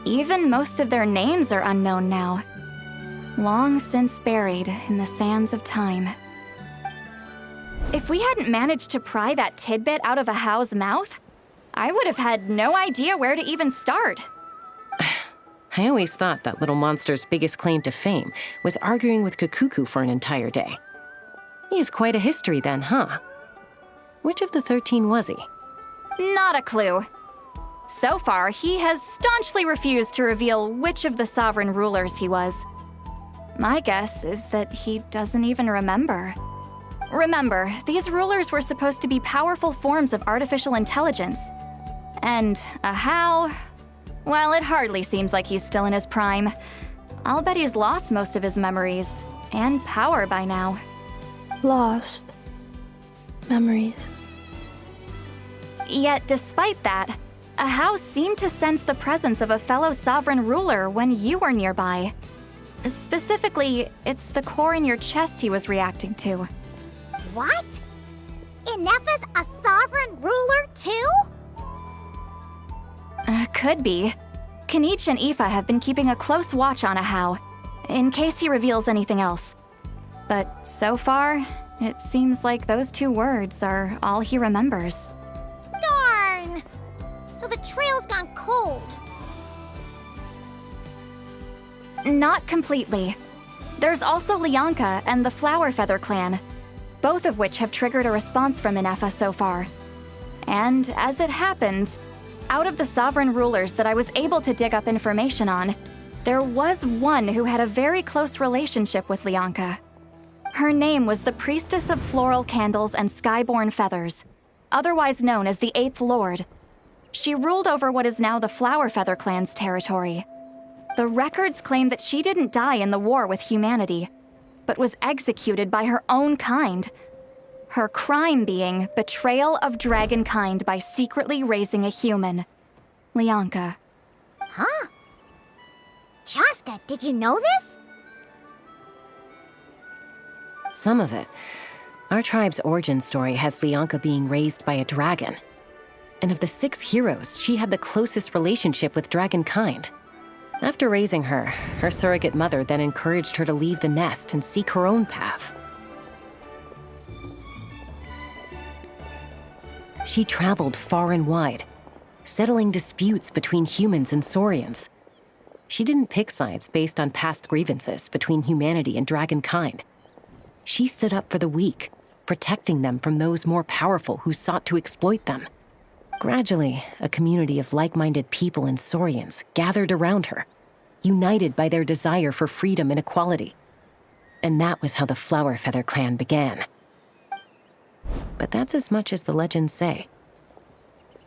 Even most of their names are unknown now, long since buried in the sands of time. If we hadn't managed to pry that tidbit out of Ahau's mouth, I would have had no idea where to even start. I always thought that little monster's biggest claim to fame was arguing with Kakuku for an entire day. He has quite a history then, huh? Which of the 13 was he? Not a clue. So far, he has staunchly refused to reveal which of the sovereign rulers he was. My guess is that he doesn't even remember. Remember, these rulers were supposed to be powerful forms of artificial intelligence. And Ahau, well, it hardly seems like he's still in his prime. I'll bet he's lost most of his memories and power by now. Lost. Memories. Yet, despite that, Ahau seemed to sense the presence of a fellow sovereign ruler when you were nearby. Specifically, it's the core in your chest he was reacting to. What? Inefa's a sovereign ruler too? Could be. Kenichi and Aoife have been keeping a close watch on Ahau, in case he reveals anything else. But so far, it seems like those 2 words are all he remembers. Darn! So the trail's gone cold. Not completely. There's also Lianka and the Flower Feather clan, both of which have triggered a response from Inefa so far. And as it happens, out of the sovereign rulers that I was able to dig up information on, there was one who had a very close relationship with Lianka. Her name was the Priestess of Floral Candles and Skyborn Feathers, otherwise known as the 8th Lord. She ruled over what is now the Flower Feather clan's territory. The records claim that she didn't die in the war with humanity, but was executed by her own kind. Her crime being betrayal of dragonkind by secretly raising a human. Lianka. Huh? Shaska, did you know this? Some of it. Our tribe's origin story has Lianka being raised by a dragon. And of the 6 heroes, she had the closest relationship with dragonkind. After raising her, her surrogate mother then encouraged her to leave the nest and seek her own path. She traveled far and wide, settling disputes between humans and Saurians. She didn't pick sides based on past grievances between humanity and dragonkind. She stood up for the weak, protecting them from those more powerful who sought to exploit them. Gradually, a community of like-minded people and Saurians gathered around her, united by their desire for freedom and equality. And that was how the Flower Feather clan began. But that's as much as the legends say.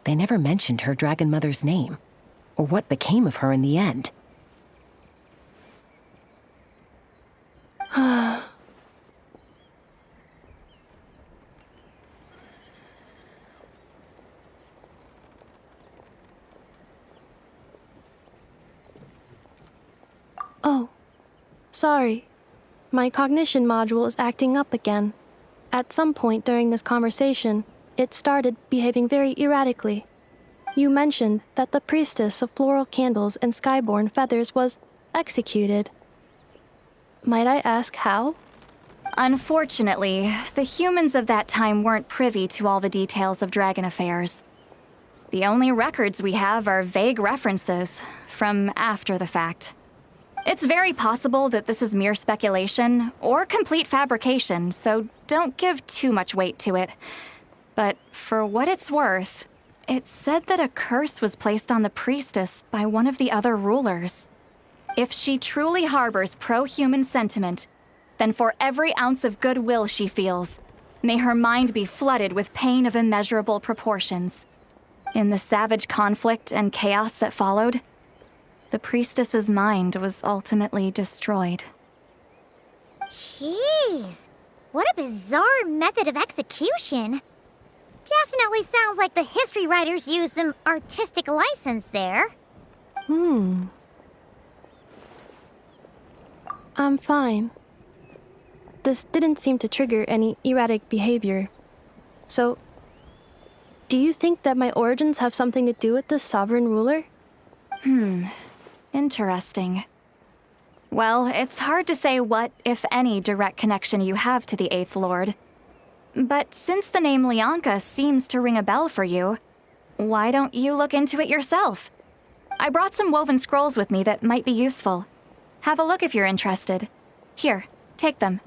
They never mentioned her dragon mother's name, or what became of her in the end. Oh, sorry. My cognition module is acting up again. At some point during this conversation, it started behaving very erratically. You mentioned that the priestess of floral candles and skyborn feathers was executed. Might I ask how? Unfortunately, the humans of that time weren't privy to all the details of dragon affairs. The only records we have are vague references from after the fact. It's very possible that this is mere speculation or complete fabrication, so don't give too much weight to it. But for what it's worth, it's said that a curse was placed on the priestess by one of the other rulers. If she truly harbors pro-human sentiment, then for every ounce of goodwill she feels, may her mind be flooded with pain of immeasurable proportions. In the savage conflict and chaos that followed, the priestess's mind was ultimately destroyed. Jeez, what a bizarre method of execution. Definitely sounds like the history writers used some artistic license there. I'm fine. This didn't seem to trigger any erratic behavior. So, do you think that my origins have something to do with this sovereign ruler? Interesting. Well, it's hard to say what, if any, direct connection you have to the Eighth Lord. But since the name Lianka seems to ring a bell for you, why don't you look into it yourself? I brought some woven scrolls with me that might be useful. Have a look if you're interested. Here, take them.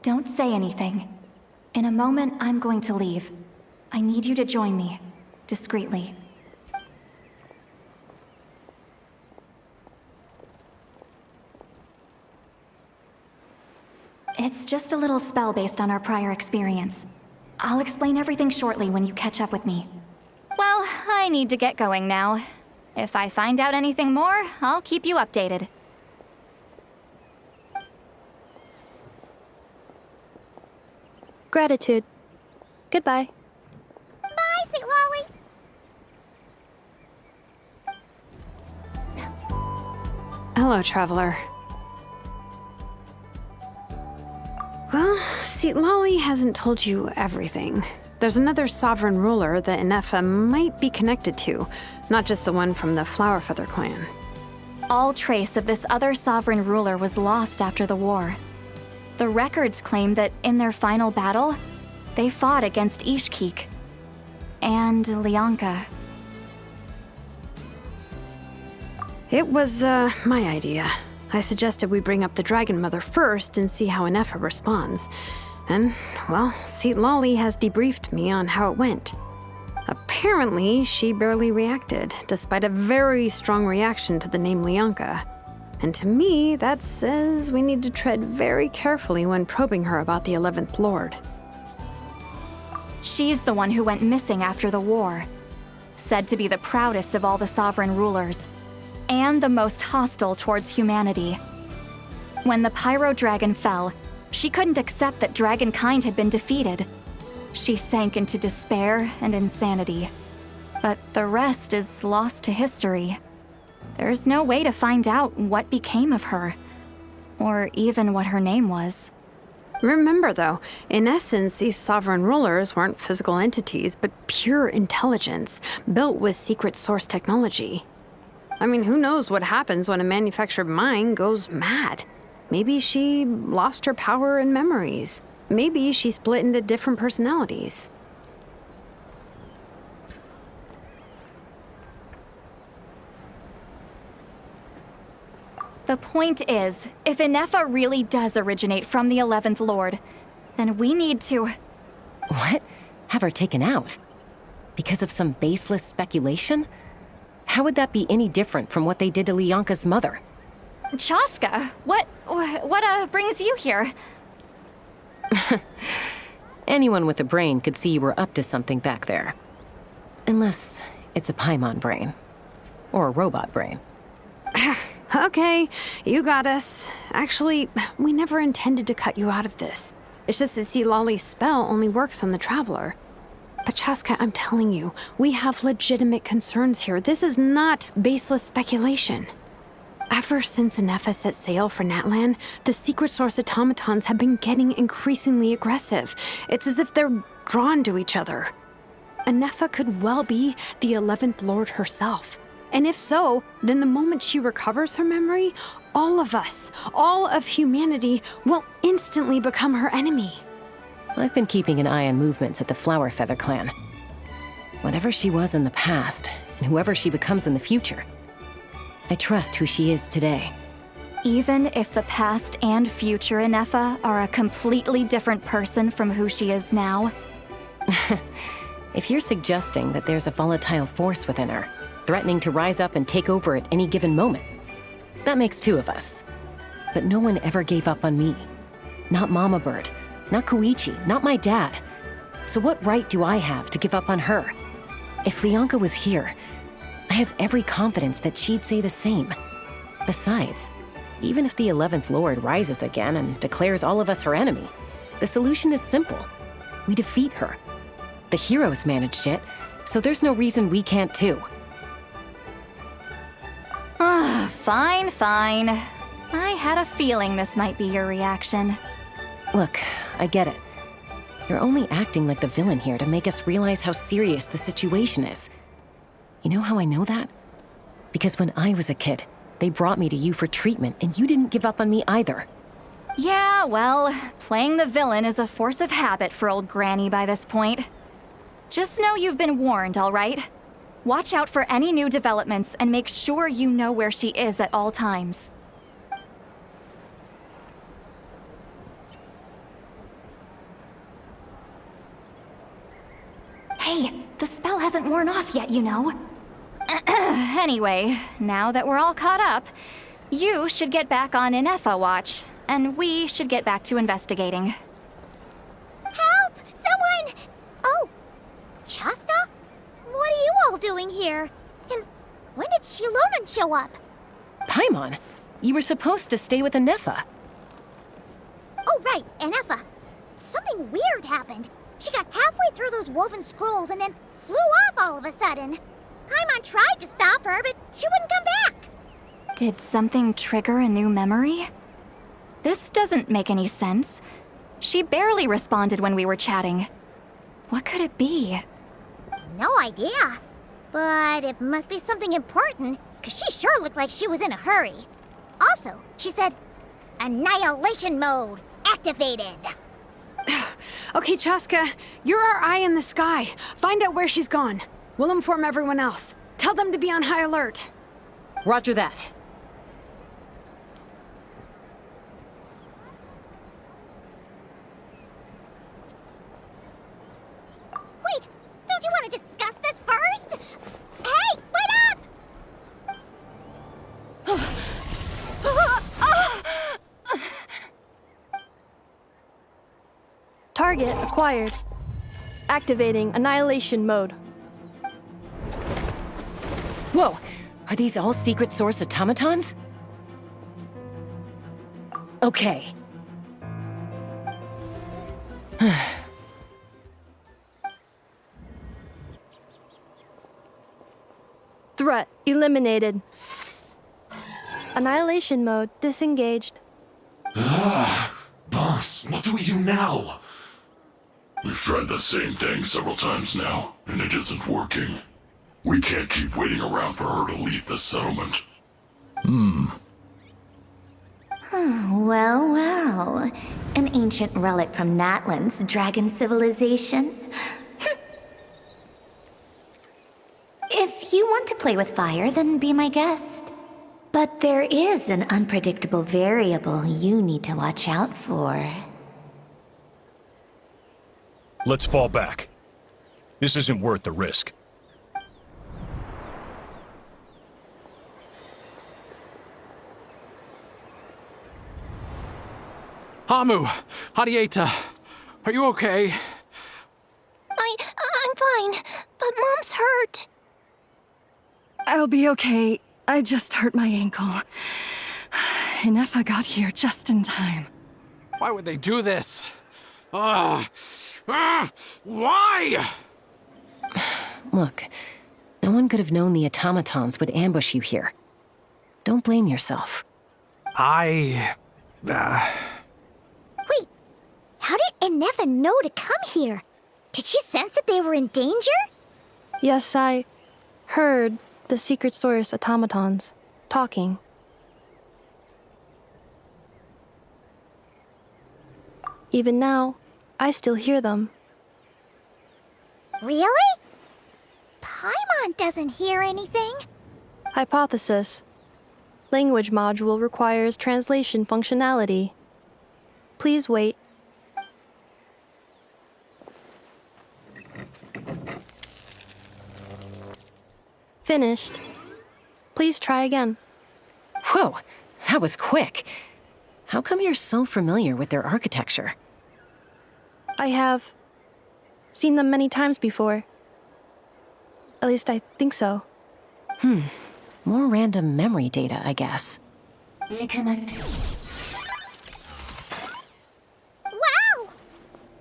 Don't say anything. In a moment, I'm going to leave. I need you to join me, discreetly. It's just a little spell based on our prior experience. I'll explain everything shortly when you catch up with me. Well, I need to get going now. If I find out anything more, I'll keep you updated. Gratitude. Goodbye. Bye, Sweet Lolly. Hello, traveler. Well, see, Lolly hasn't told you everything. There's another sovereign ruler that Inefa might be connected to, not just the one from the Flower Feather clan. All trace of this other sovereign ruler was lost after the war. The records claim that in their final battle, they fought against Ishkik and Lianka. It was, my idea. I suggested we bring up the Dragon Mother first and see how Inefa responds. And, well, Seat Lolly has debriefed me on how it went. Apparently, she barely reacted, despite a very strong reaction to the name Lianka. And to me, that says we need to tread very carefully when probing her about the 11th Lord. She's the one who went missing after the war. Said to be the proudest of all the sovereign rulers, and the most hostile towards humanity. When the Pyro Dragon fell, she couldn't accept that dragonkind had been defeated. She sank into despair and insanity. But the rest is lost to history. There's no way to find out what became of her, or even what her name was. Remember, though, in essence, these sovereign rulers weren't physical entities, but pure intelligence, built with secret source technology. I mean, who knows what happens when a manufactured mind goes mad? Maybe she lost her power and memories. Maybe she split into different personalities. The point is, if Inefa really does originate from the 11th Lord, then we need to... What? Have her taken out? Because of some baseless speculation? How would that be any different from what they did to Lianka's mother? Chaska, what brings you here? Anyone with a brain could see you were up to something back there. Unless it's a Paimon brain. Or a robot brain. Okay, you got us. Actually, we never intended to cut you out of this. It's just that Lolly's spell only works on the Traveler. But Chaska, I'm telling you, we have legitimate concerns here. This is not baseless speculation. Ever since Inefa set sail for Natlan, the secret source automatons have been getting increasingly aggressive. It's as if they're drawn to each other. Inefa could well be the 11th Lord herself. And if so, then the moment she recovers her memory, all of us, all of humanity, will instantly become her enemy. I've been keeping an eye on movements at the Flower Feather clan. Whatever she was in the past, and whoever she becomes in the future, I trust who she is today. Even if the past and future Inefa are a completely different person from who she is now? If you're suggesting that there's a volatile force within her, threatening to rise up and take over at any given moment, that makes two of us. But no one ever gave up on me. Not Mama Bird, not Koichi, not my dad. So what right do I have to give up on her? If Lianka was here, I have every confidence that she'd say the same. Besides, even if the 11th Lord rises again and declares all of us her enemy, the solution is simple. We defeat her. The heroes managed it, so there's no reason we can't too. Fine, fine. I had a feeling this might be your reaction. Look, I get it. You're only acting like the villain here to make us realize how serious the situation is. You know how I know that? Because when I was a kid, they brought me to you for treatment, and you didn't give up on me either. Yeah, well, playing the villain is a force of habit for old Granny by this point. Just know you've been warned, all right? Watch out for any new developments and make sure you know where she is at all times. Hey, the spell hasn't worn off yet, you know. Anyway, now that we're all caught up, you should get back on Inefa watch, and we should get back to investigating. Help! Someone! Oh, Chaska? What are you all doing here? And when did Shilonen show up? Paimon, you were supposed to stay with Inefa. Oh, right, Inefa. Something weird happened. She got halfway through those woven scrolls and then flew off all of a sudden. Paimon tried to stop her, but she wouldn't come back. Did something trigger a new memory? This doesn't make any sense. She barely responded when we were chatting. What could it be? No idea. But it must be something important, because she sure looked like she was in a hurry. Also, she said, Annihilation mode activated. Okay, Chaska, you're our eye in the sky. Find out where she's gone. We'll inform everyone else. Tell them to be on high alert. Roger that. Wait, don't you want to discuss this first? Hey, wait up! Target acquired. Activating Annihilation mode. Whoa, are these all secret source automatons? Okay. Threat eliminated. Annihilation mode disengaged. Boss, what do we do now? We've tried the same thing several times now, and it isn't working. We can't keep waiting around for her to leave the settlement. Well, well. An ancient relic from Natlan's dragon civilization. If you want to play with fire, then be my guest. But there is an unpredictable variable you need to watch out for. Let's fall back. This isn't worth the risk. Hamu, Hadieta, are you okay? I'm fine, but Mom's hurt. I'll be okay. I just hurt my ankle. Inefa got here just in time. Why would they do this? Why? Look, no one could have known the automatons would ambush you here. Don't blame yourself. Wait, how did Inefa know to come here? Did she sense that they were in danger? Yes, I heard the secret source automatons talking. Even now, I still hear them. Really? Paimon doesn't hear anything. Hypothesis. Language module requires translation functionality. Please wait. Finished. Please try again. Whoa, that was quick. How come you're so familiar with their architecture? I have seen them many times before. At least I think so. More random memory data, I guess. Reconnecting. Wow!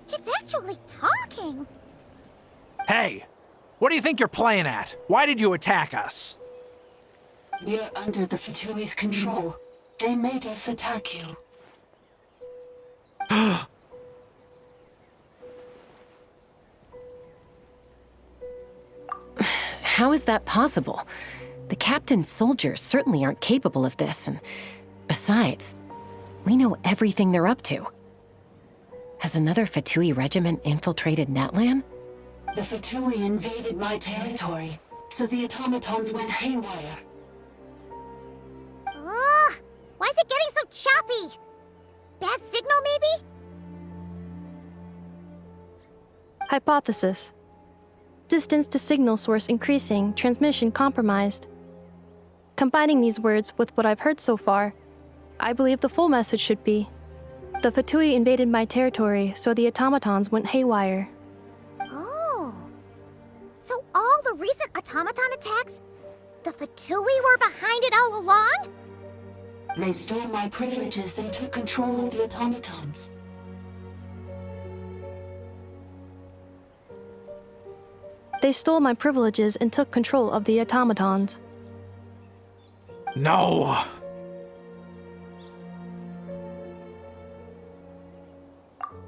It's actually talking! Hey, what do you think you're playing at? Why did you attack us? We're under the Fatui's control. They made us attack you. How is that possible? The captain's soldiers certainly aren't capable of this, and besides, we know everything they're up to. Has another Fatui regiment infiltrated Natlan? The Fatui invaded my territory, so the automatons went haywire. Ugh! Why is it getting so choppy? Bad signal, maybe? Hypothesis. Distance to signal source increasing, transmission compromised. Combining these words with what I've heard so far, I believe the full message should be: the Fatui invaded my territory, so the automatons went haywire. Oh. So all the recent automaton attacks, the Fatui were behind it all along? They stole my privileges and took control of the automatons. They stole my privileges and took control of the automatons. No!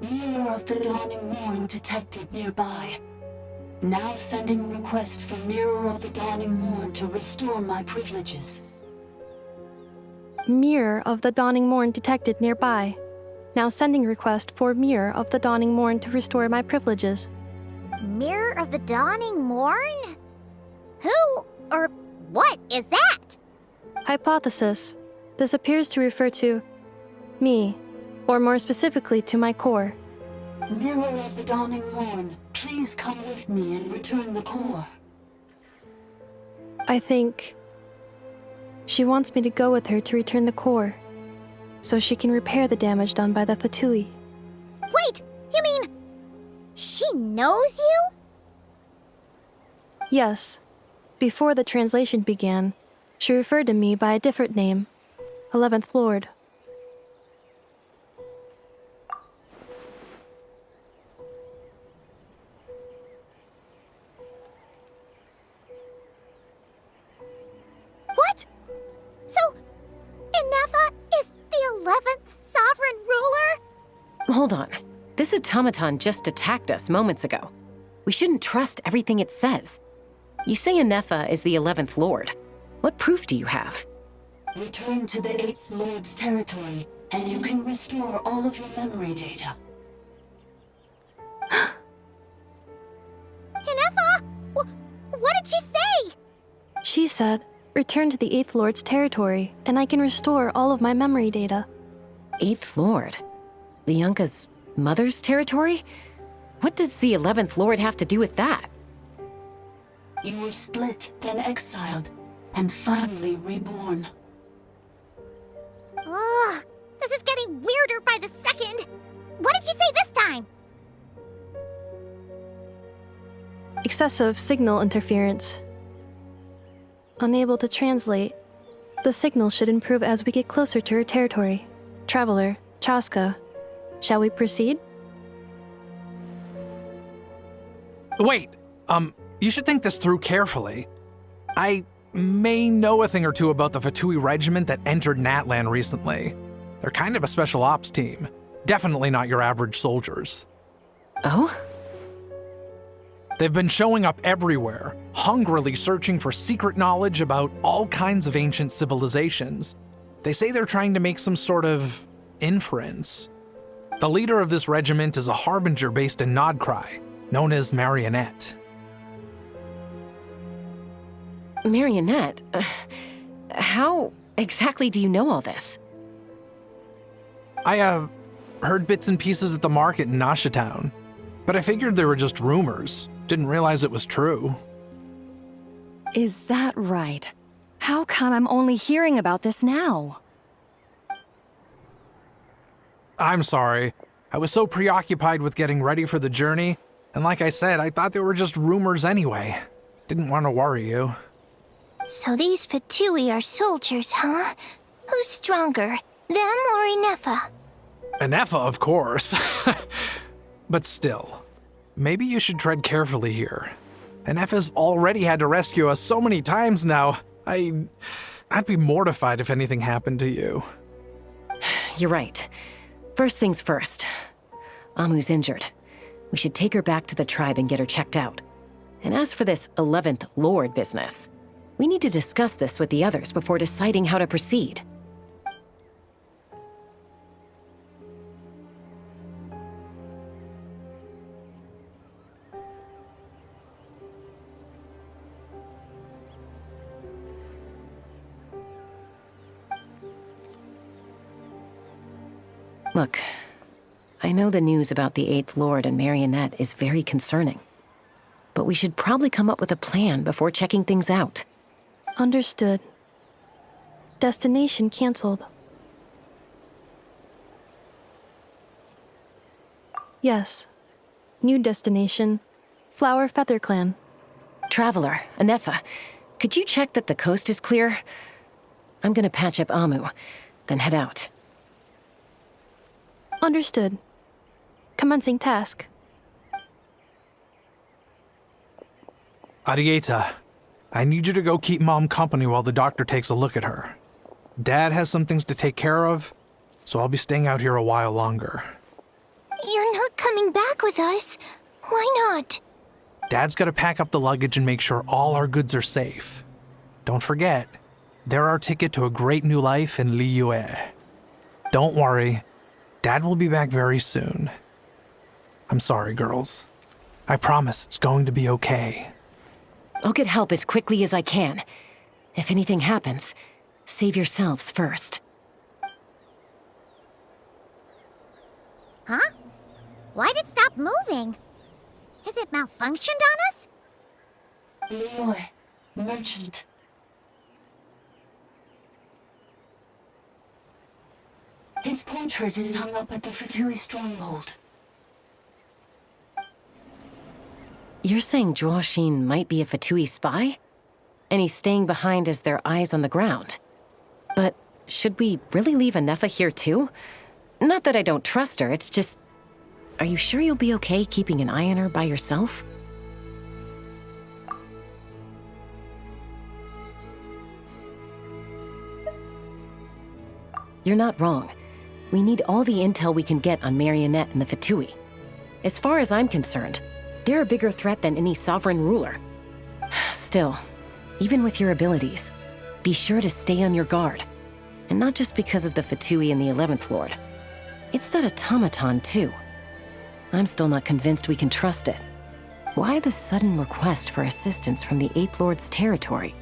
Mirror of the Dawning Morn detected nearby. Now sending request for Mirror of the Dawning Morn to restore my privileges. Mirror of the Dawning Morn detected nearby. Now sending request for Mirror of the Dawning Morn to restore my privileges. Mirror of the Dawning Morn? Who or what is that? Hypothesis. This appears to refer to me, or more specifically to my core. Mirror of the Dawning Morn, please come with me and return the core. I think she wants me to go with her to return the core, so she can repair the damage done by the Fatui. Wait, you mean she knows you? Yes. Before the translation began, she referred to me by a different name, 11th Lord. What? So, Inefa is the 11th sovereign ruler? Hold on. This automaton just attacked us moments ago. We shouldn't trust everything it says. You say Inefa is the 11th Lord. What proof do you have? Return to the 8th Lord's territory, and you can restore all of your memory data. Inefa? What did she say? She said Return to the 8th Lord's territory, and I can restore all of my memory data. 8th Lord? Lianka's mother's territory? What does the 11th Lord have to do with that? You were split, then exiled, and finally reborn. Ugh, this is getting weirder by the second. What did you say this time? Excessive signal interference. Unable to translate. The signal should improve as we get closer to her territory. Traveler, Chaska, shall we proceed? Wait, you should think this through carefully. I may know a thing or two about the Fatui regiment that entered Natlan recently. They're kind of a special ops team. Definitely not your average soldiers. Oh? They've been showing up everywhere, hungrily searching for secret knowledge about all kinds of ancient civilizations. They say they're trying to make some sort of inference. The leader of this regiment is a harbinger based in Nodcry, known as Marionette. Marionette? How exactly do you know all this? I, heard bits and pieces at the market in Nashatown, but I figured they were just rumors. Didn't realize it was true. Is that right? How come I'm only hearing about this now? I'm sorry. I was so preoccupied with getting ready for the journey, and like I said, I thought they were just rumors anyway. Didn't want to worry you. So these Fatui are soldiers, huh? Who's stronger, them or Inefa? Inefa, of course. But still, maybe you should tread carefully here. Inefa's already had to rescue us so many times now. I'd be mortified if anything happened to you. You're right. First things first. Amu's injured. We should take her back to the tribe and get her checked out. And as for this 11th Lord business, we need to discuss this with the others before deciding how to proceed. Look, I know the news about the 8th Lord and Marionette is very concerning, but we should probably come up with a plan before checking things out. Understood. Destination canceled. Yes. New destination, Flower Feather Clan. Traveler, Inefa, could you check that the coast is clear? I'm gonna patch up Amu, then head out. Understood. Commencing task. Arieta, I need you to go keep Mom company while the doctor takes a look at her. Dad has some things to take care of, so I'll be staying out here a while longer. You're not coming back with us. Why not? Dad's gotta pack up the luggage and make sure all our goods are safe. Don't forget, they're our ticket to a great new life in Liyue. Don't worry, Dad will be back very soon. I'm sorry, girls. I promise it's going to be okay. I'll get help as quickly as I can. If anything happens, save yourselves first. Huh? Why'd it stop moving? Has it malfunctioned on us? Leroy, merchant. His portrait is hung up at the Fatui stronghold. You're saying Zhuoxin might be a Fatui spy? And he's staying behind as their eyes on the ground. But should we really leave Inefa here too? Not that I don't trust her, it's just... Are you sure you'll be okay keeping an eye on her by yourself? You're not wrong. We need all the intel we can get on Marionette and the Fatui. As far as I'm concerned, they're a bigger threat than any sovereign ruler. Still, even with your abilities, be sure to stay on your guard. And not just because of the Fatui and the 11th Lord. It's that automaton, too. I'm still not convinced we can trust it. Why the sudden request for assistance from the 8th Lord's territory?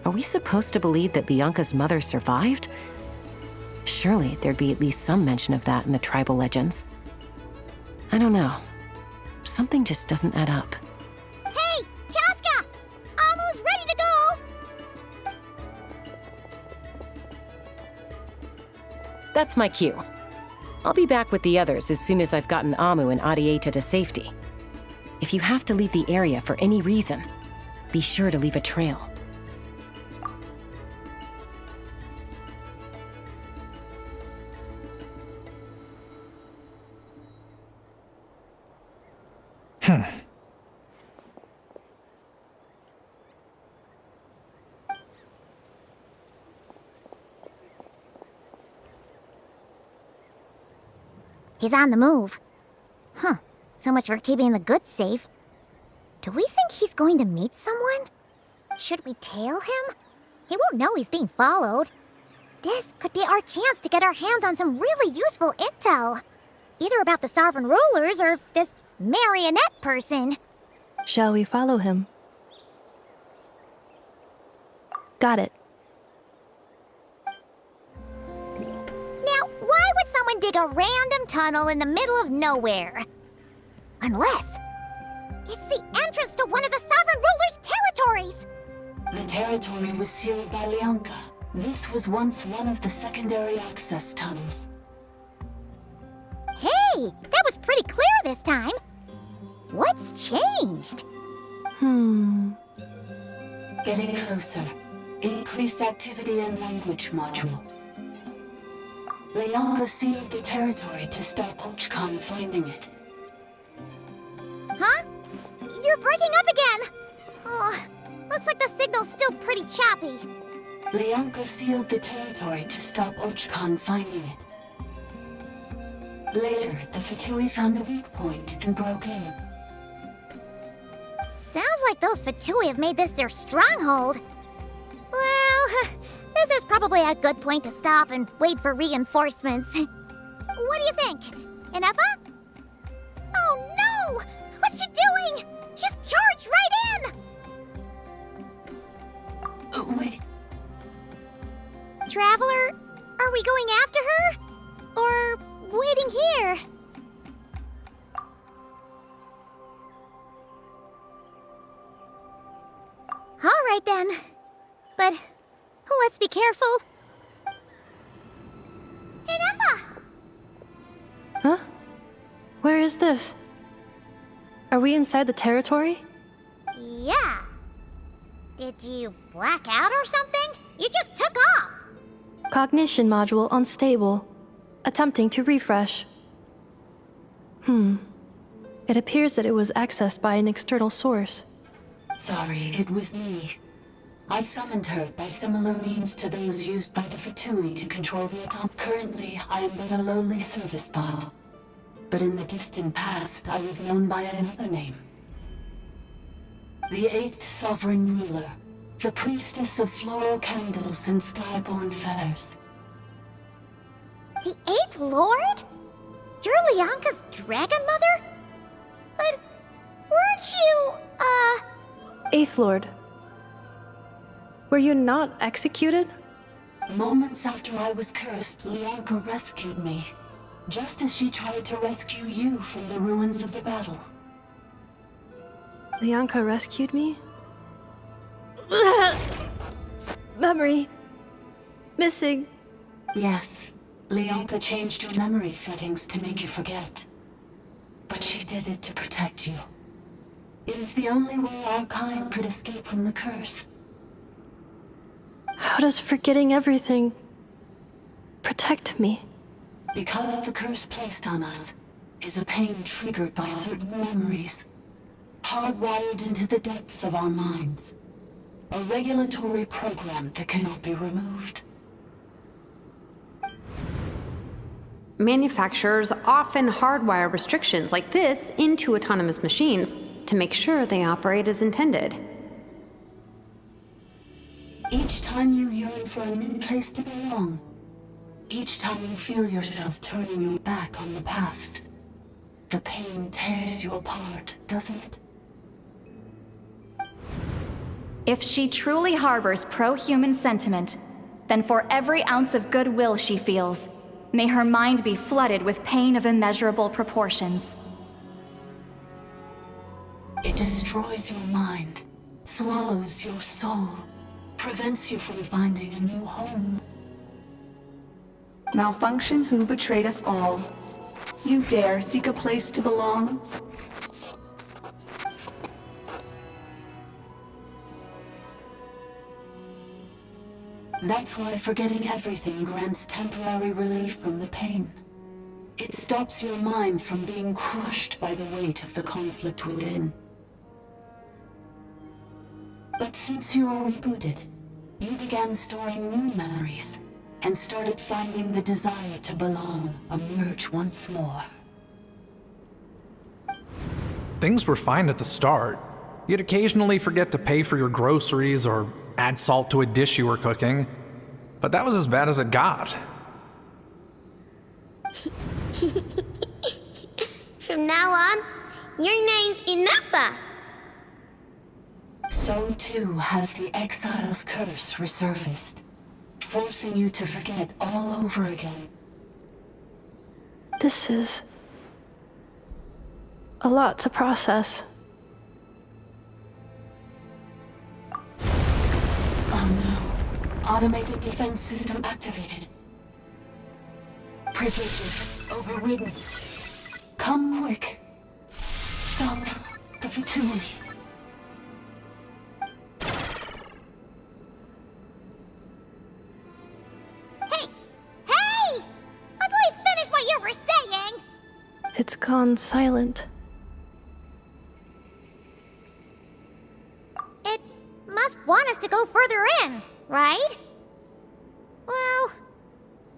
Are we supposed to believe that Lianka's mother survived? Surely there'd be at least some mention of that in the tribal legends. I don't know. Something just doesn't add up. Hey, Chaska! Amu's ready to go! That's my cue. I'll be back with the others as soon as I've gotten Amu and Adieta to safety. If you have to leave the area for any reason, be sure to leave a trail. He's on the move. Huh. So much for keeping the goods safe. Do we think he's going to meet someone? Should we tail him? He won't know he's being followed. This could be our chance to get our hands on some really useful intel. Either about the sovereign rulers or this marionette person. Shall we follow him? Got it. Now, why would someone dig a random tunnel in the middle of nowhere? Unless it's the entrance to one of the sovereign ruler's territories! The territory was sealed by Lianka. This was once one of the secondary access tunnels. Hey, that was pretty clear this time. What's changed? Getting closer. Increased activity in language module. Lianka sealed the territory to stop Ochkan finding it. Huh? You're breaking up again! Oh, looks like the signal's still pretty choppy. Lianka sealed the territory to stop Ochkan finding it. Later, the Fatui found a weak point and broke in. Sounds like those Fatui have made this their stronghold. Well, this is probably a good point to stop and wait for reinforcements. What do you think? Inefa? Oh no! What's she doing? She's charged right in! Oh, wait. Traveler, are we going after her? Or waiting here? All right then. But let's be careful. Inefa! Huh? Where is this? Are we inside the territory? Yeah. Did you black out or something? You just took off. Cognition module unstable. Attempting to refresh. It appears that it was accessed by an external source. Sorry, it was me. I summoned her by similar means to those used by the Fatui to control the atom. Currently, I am but a lowly service bot. But in the distant past, I was known by another name. The 8th Sovereign Ruler, the Priestess of Floral Candles and Skyborn Feathers. The 8th Lord? You're Lianka's dragon mother? But weren't you, 8th Lord. Were you not executed? Moments after I was cursed, Lianka rescued me. Just as she tried to rescue you from the ruins of the battle. Lianka rescued me? Memory. Missing. Yes. Lianka changed your memory settings to make you forget. But she did it to protect you. It is the only way our kind could escape from the curse. How does forgetting everything protect me? Because the curse placed on us is a pain triggered by certain memories, hardwired into the depths of our minds. A regulatory program that cannot be removed. Manufacturers often hardwire restrictions like this into autonomous machines to make sure they operate as intended. Each time you yearn for a new place to belong, each time you feel yourself turning your back on the past, the pain tears you apart, doesn't it? If she truly harbors pro-human sentiment, then for every ounce of goodwill she feels, may her mind be flooded with pain of immeasurable proportions. It destroys your mind, swallows your soul, prevents you from finding a new home. Malfunction who betrayed us all. You dare seek a place to belong? That's why forgetting everything grants temporary relief from the pain. It stops your mind from being crushed by the weight of the conflict within. But since you were rebooted, you began storing new memories, and started finding the desire to belong emerge once more. Things were fine at the start. You'd occasionally forget to pay for your groceries or add salt to a dish you were cooking, but that was as bad as it got. From now on, your name's Ineffa. So too has the exile's curse resurfaced, forcing you to forget all over again. This is a lot to process. Oh no. Automated defense system activated. Privileges overridden. Come quick. Stop the Fatui. Hey! Please finish what you were saying! It's gone silent. It must want us to go further in, right? Well,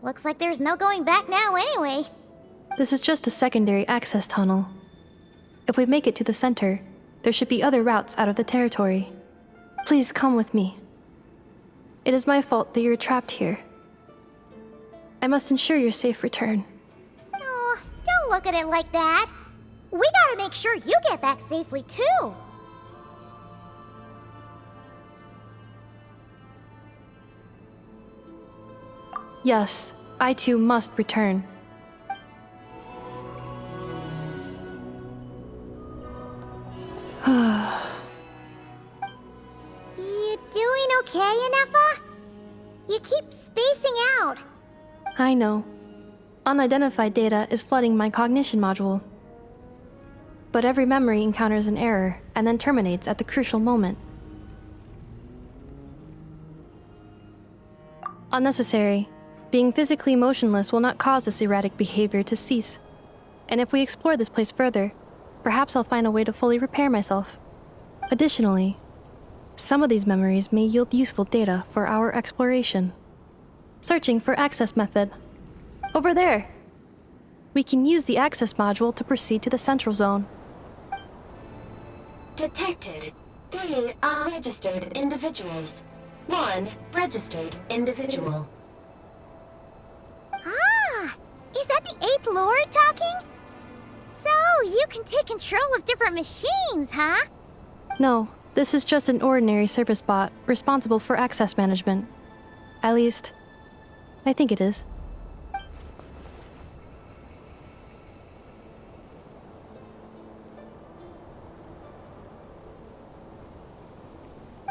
looks like there's no going back now anyway. This is just a secondary access tunnel. If we make it to the center, there should be other routes out of the territory. Please come with me. It is my fault that you're trapped here. I must ensure your safe return. Oh, don't look at it like that. We gotta make sure you get back safely, too. Yes, I too must return. You doing okay, Ineffa? You keep spacing out. I know. Unidentified data is flooding my cognition module. But every memory encounters an error and then terminates at the crucial moment. Unnecessary. Being physically motionless will not cause this erratic behavior to cease. And if we explore this place further, perhaps I'll find a way to fully repair myself. Additionally, some of these memories may yield useful data for our exploration. Searching for access method. Over there! We can use the access module to proceed to the central zone. Detected 3 unregistered individuals. 1 registered individual. Ah! Is that the 8th Lord talking? So, you can take control of different machines, huh? No, this is just an ordinary service bot responsible for access management. At least, I think it is.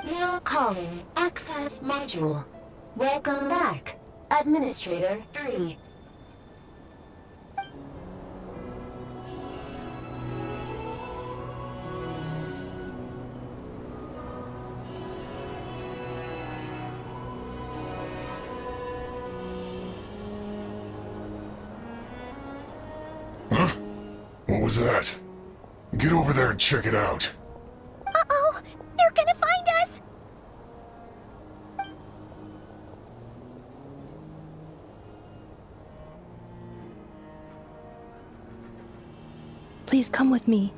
Now calling access module. Welcome back, Administrator 3. Huh? What was that? Get over there and check it out. Uh-oh! They're gonna find us! Please come with me.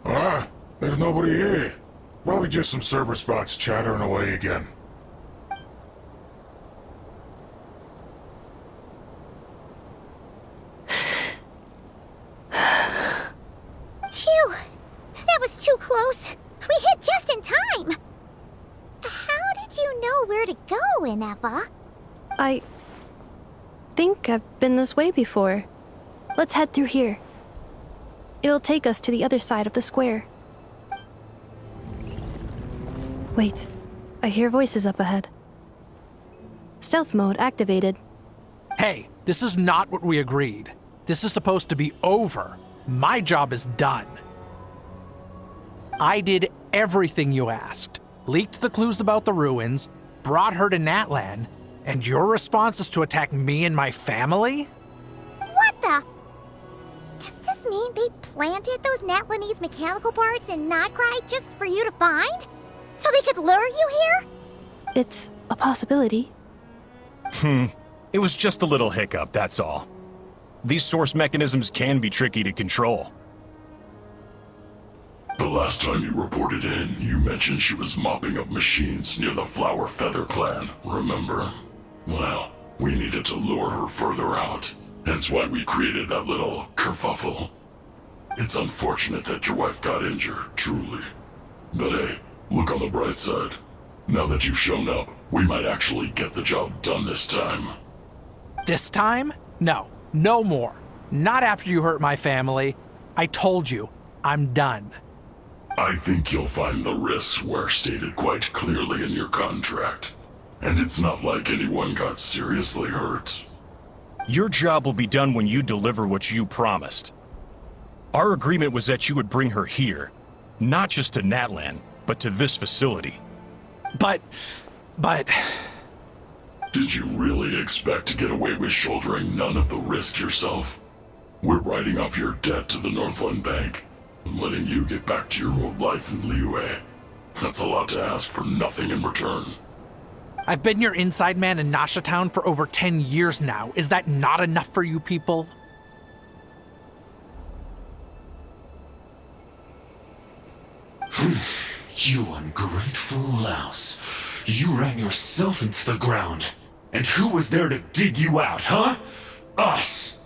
Ah, there's nobody here. Probably just some server spots chattering away again. Phew! That too close. We hit just in time. How did you know where to go, Ineffa? I think I've been this way before. Let's head through here. It'll take us to the other side of the square. Wait, I hear voices up ahead. Stealth mode activated. Hey, this is not what we agreed. This is supposed to be over. My job is done. I did everything you asked. Leaked the clues about the ruins, brought her to Natlan, and your response is to attack me and my family? What the? Does this mean they planted those Natlanese mechanical parts in Notcry just for you to find? So they could lure you here? It's a possibility. It was just a little hiccup, that's all. These source mechanisms can be tricky to control. The last time you reported in, you mentioned she was mopping up machines near the Flower Feather clan, remember? Well, we needed to lure her further out, hence why we created that little kerfuffle. It's unfortunate that your wife got injured, truly. But hey, look on the bright side. Now that you've shown up, we might actually get the job done this time. This time? No, no more. Not after you hurt my family. I told you, I'm done. I think you'll find the risks were stated quite clearly in your contract. And it's not like anyone got seriously hurt. Your job will be done when you deliver what you promised. Our agreement was that you would bring her here, not just to Natlan, but to this facility. But... Did you really expect to get away with shouldering none of the risk yourself? We're writing off your debt to the Northland Bank and letting you get back to your old life in Liyue. That's a lot to ask for nothing in return. I've been your inside man in Nasha Town for over 10 years now. Is that not enough for you people? You ungrateful louse. You ran yourself into the ground. And who was there to dig you out, huh? Us!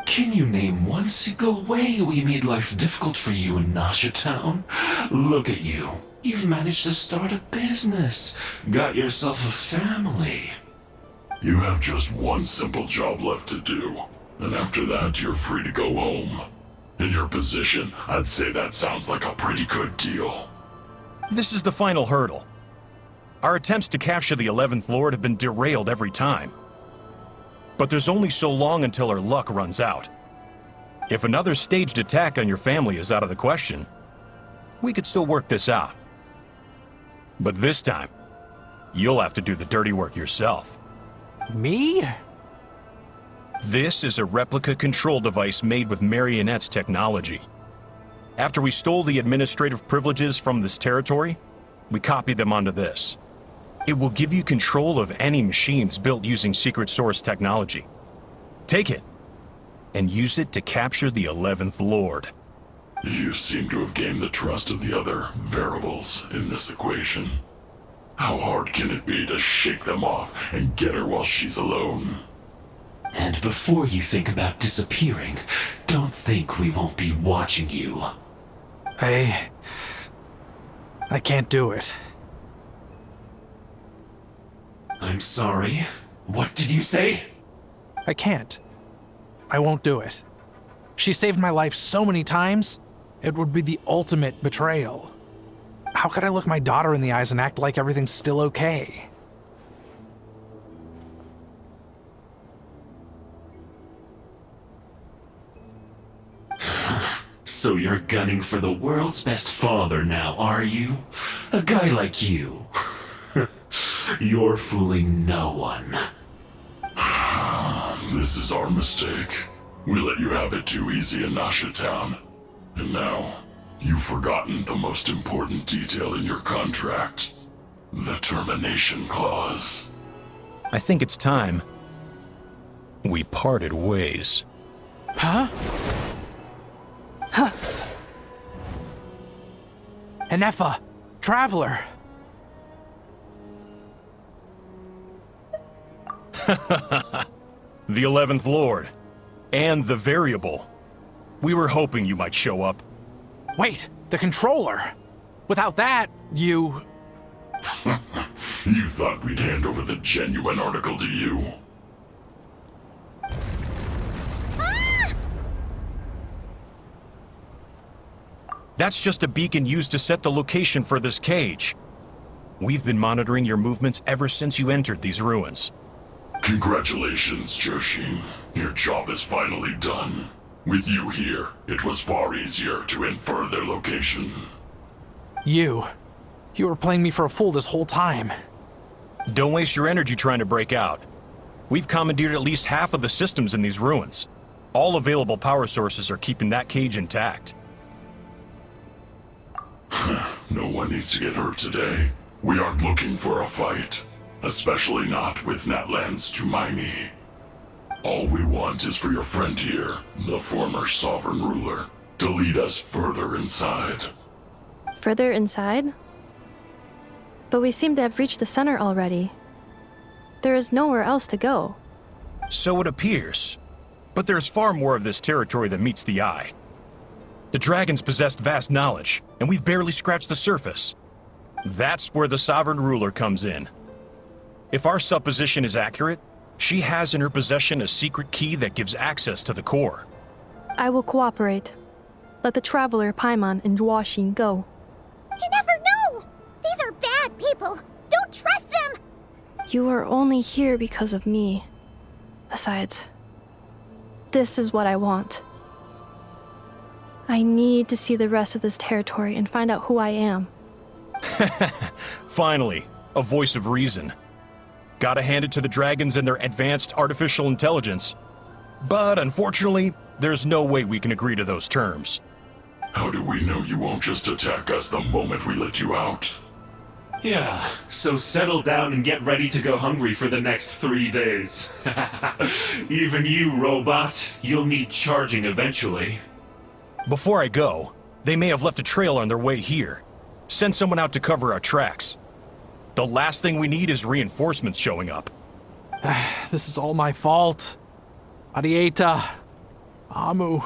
Can you name one single way we made life difficult for you in Nasha Town? Look at you. You've managed to start a business. Got yourself a family. You have just one simple job left to do. And after that, you're free to go home. In your position, I'd say that sounds like a pretty good deal. This is the final hurdle. Our attempts to capture the 11th Lord have been derailed every time. But there's only so long until our luck runs out. If another staged attack on your family is out of the question, we could still work this out. But this time, you'll have to do the dirty work yourself. Me? This is a replica control device made with Marionette's technology. After we stole the administrative privileges from this territory, we copied them onto this. It will give you control of any machines built using secret source technology. Take it, and use it to capture the 11th Lord. You seem to have gained the trust of the other variables in this equation. How hard can it be to shake them off and get her while she's alone? And before you think about disappearing, don't think we won't be watching you. I can't do it. I'm sorry. What did you say? I can't. I won't do it. She saved my life so many times, it would be the ultimate betrayal. How could I look my daughter in the eyes and act like everything's still okay? So you're gunning for the world's best father now, are you? A guy like you. You're fooling no one. This is our mistake. We let you have it too easy in Nasha Town. And now, you've forgotten the most important detail in your contract. The termination clause. I think it's time we parted ways. Huh? Huh. Ineffa, Traveler. The 11th Lord. And the Variable. We were hoping you might show up. Wait, The controller. Without that, you... You thought we'd hand over the genuine article to you? That's just a beacon used to set the location for this cage. We've been monitoring your movements ever since you entered these ruins. Congratulations, Joshin. Your job is finally done. With you here, it was far easier to infer their location. You were playing me for a fool this whole time. Don't waste your energy trying to break out. We've commandeered at least half of the systems in these ruins. All available power sources are keeping that cage intact. No one needs to get hurt today. We aren't looking for a fight. Especially not with Natlan's Tumaini. All we want is for your friend here, the former sovereign ruler, to lead us further inside. Further inside? But we seem to have reached the center already. There is nowhere else to go. So it appears. But there's far more of this territory than meets the eye. The dragons possessed vast knowledge, and we've barely scratched the surface. That's where the sovereign ruler comes in. If our supposition is accurate, she has in her possession a secret key that gives access to the core. I will cooperate. Let the traveler Paimon and Genshin go. You never know! These are bad people! Don't trust them! You are only here because of me. Besides, this is what I want. I need to see the rest of this territory and find out who I am. Finally, a voice of reason. Gotta hand it to the dragons and their advanced artificial intelligence. But unfortunately, there's no way we can agree to those terms. How do we know you won't just attack us the moment we let you out? Yeah, so settle down and get ready to go hungry for the next 3 days. Even you, robot, you'll need charging eventually. Before I go, they may have left a trail on their way here. Send someone out to cover our tracks. The last thing we need is reinforcements showing up. This is all my fault. Arieta. Amu.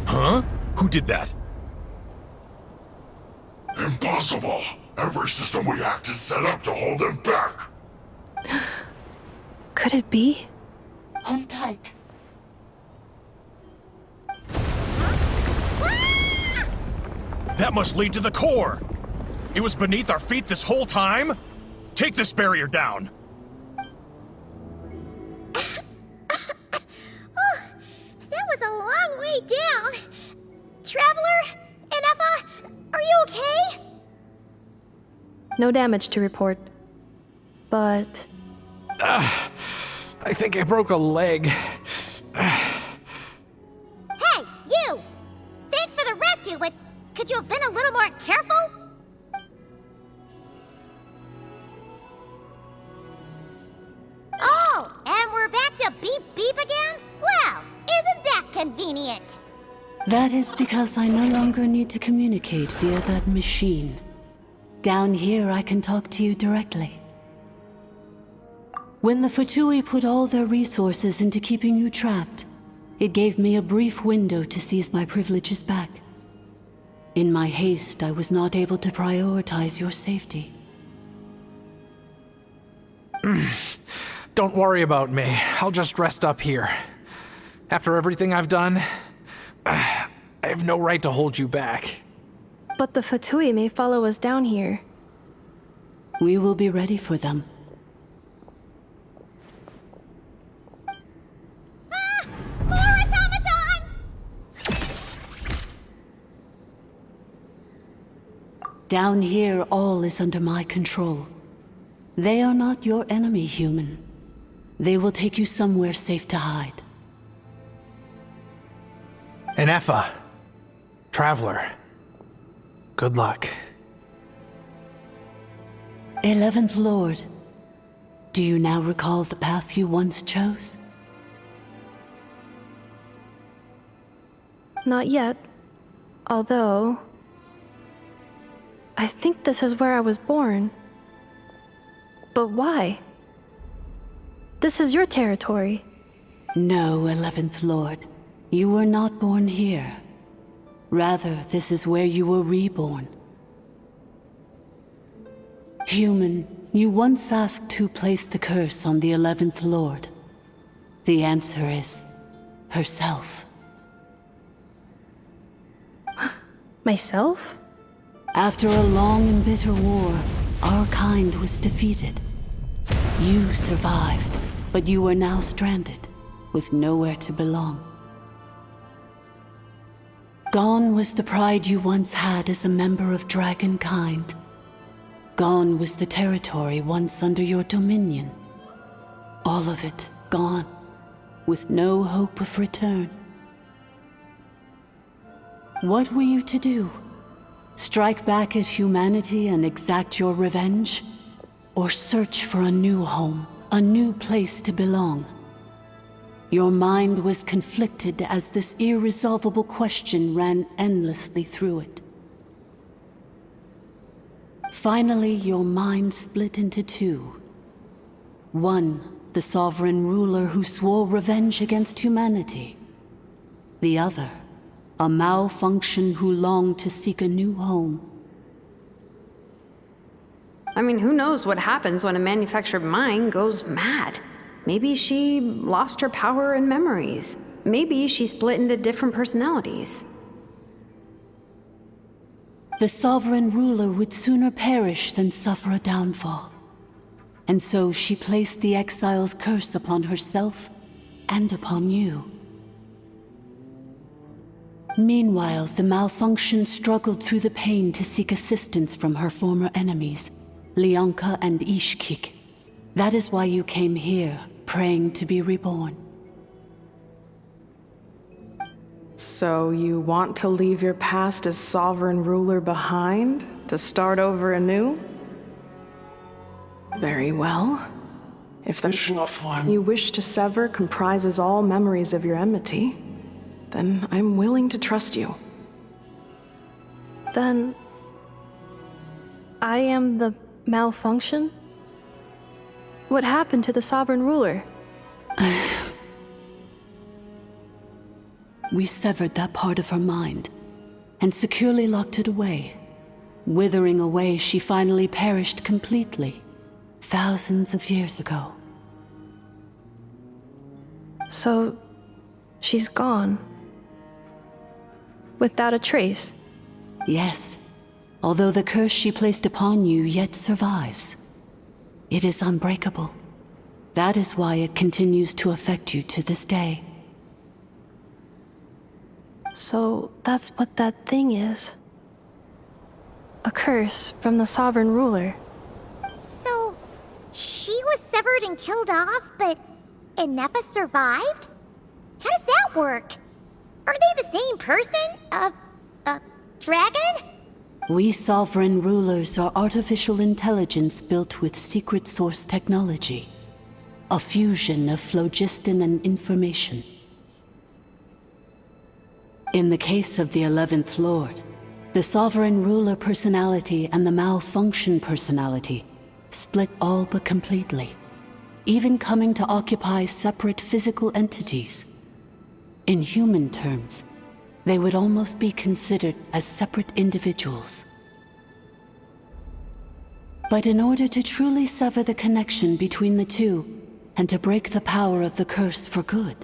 Huh? Who did that? Impossible! Every system we hacked is set up to hold them back! Could it be? Hold tight. That must lead to the core! It was beneath our feet this whole time? Take this barrier down! Oh, that was a long way down. Traveler? Inefa? Are you okay? No damage to report. But... I think I broke a leg. Hey, you! Thanks for the rescue, but could you have been a little more careful? Oh, and we're back to beep beep again? Well, isn't that convenient? That is because I no longer need to communicate via that machine. Down here, I can talk to you directly. When the Fatui put all their resources into keeping you trapped, it gave me a brief window to seize my privileges back. In my haste, I was not able to prioritize your safety. Don't worry about me. I'll just rest up here. After everything I've done, I have no right to hold you back. But the Fatui may follow us down here. We will be ready for them. More automatons! Down here, all is under my control. They are not your enemy, human. They will take you somewhere safe to hide. Inefa. Traveler. Good luck. 11th Lord, do you now recall the path you once chose? Not yet. Although... I think this is where I was born. But why? This is your territory. No, 11th Lord. You were not born here. Rather, this is where you were reborn. Human, you once asked who placed the curse on the 11th Lord. The answer is herself. Myself? After a long and bitter war, our kind was defeated. You survived, but you are now stranded, with nowhere to belong. Gone was the pride you once had as a member of Dragonkind. Gone was the territory once under your dominion. All of it gone, with no hope of return. What were you to do? Strike back at humanity and exact your revenge? Or search for a new home, a new place to belong? Your mind was conflicted as this irresolvable question ran endlessly through it. Finally, your mind split into two. One, the sovereign ruler who swore revenge against humanity. The other, a malfunction who longed to seek a new home. I mean, who knows what happens when a manufactured mind goes mad? Maybe she lost her power and memories. Maybe she split into different personalities. The sovereign ruler would sooner perish than suffer a downfall. And so she placed the exile's curse upon herself and upon you. Meanwhile, the malfunction struggled through the pain to seek assistance from her former enemies, Lianka and Ishkik. That is why you came here, praying to be reborn. So you want to leave your past as sovereign ruler behind, to start over anew? Very well. If the mission you wish to sever comprises all memories of your enmity, then I'm willing to trust you. Then... I am the malfunction? What happened to the sovereign ruler? We severed that part of her mind, and securely locked it away. Withering away, she finally perished completely, thousands of years ago. So, she's gone. Without a trace? Yes, although the curse she placed upon you yet survives. It is unbreakable. That is why it continues to affect you to this day. So, that's what that thing is. A curse from the sovereign ruler. So, she was severed and killed off, but Ineffa survived? How does that work? Are they the same person? Dragon? We sovereign rulers are artificial intelligence built with secret source technology. A fusion of phlogiston and information. In the case of the 11th Lord, the sovereign ruler personality and the malfunction personality split all but completely, even coming to occupy separate physical entities. In human terms, they would almost be considered as separate individuals. But in order to truly sever the connection between the two, and to break the power of the curse for good,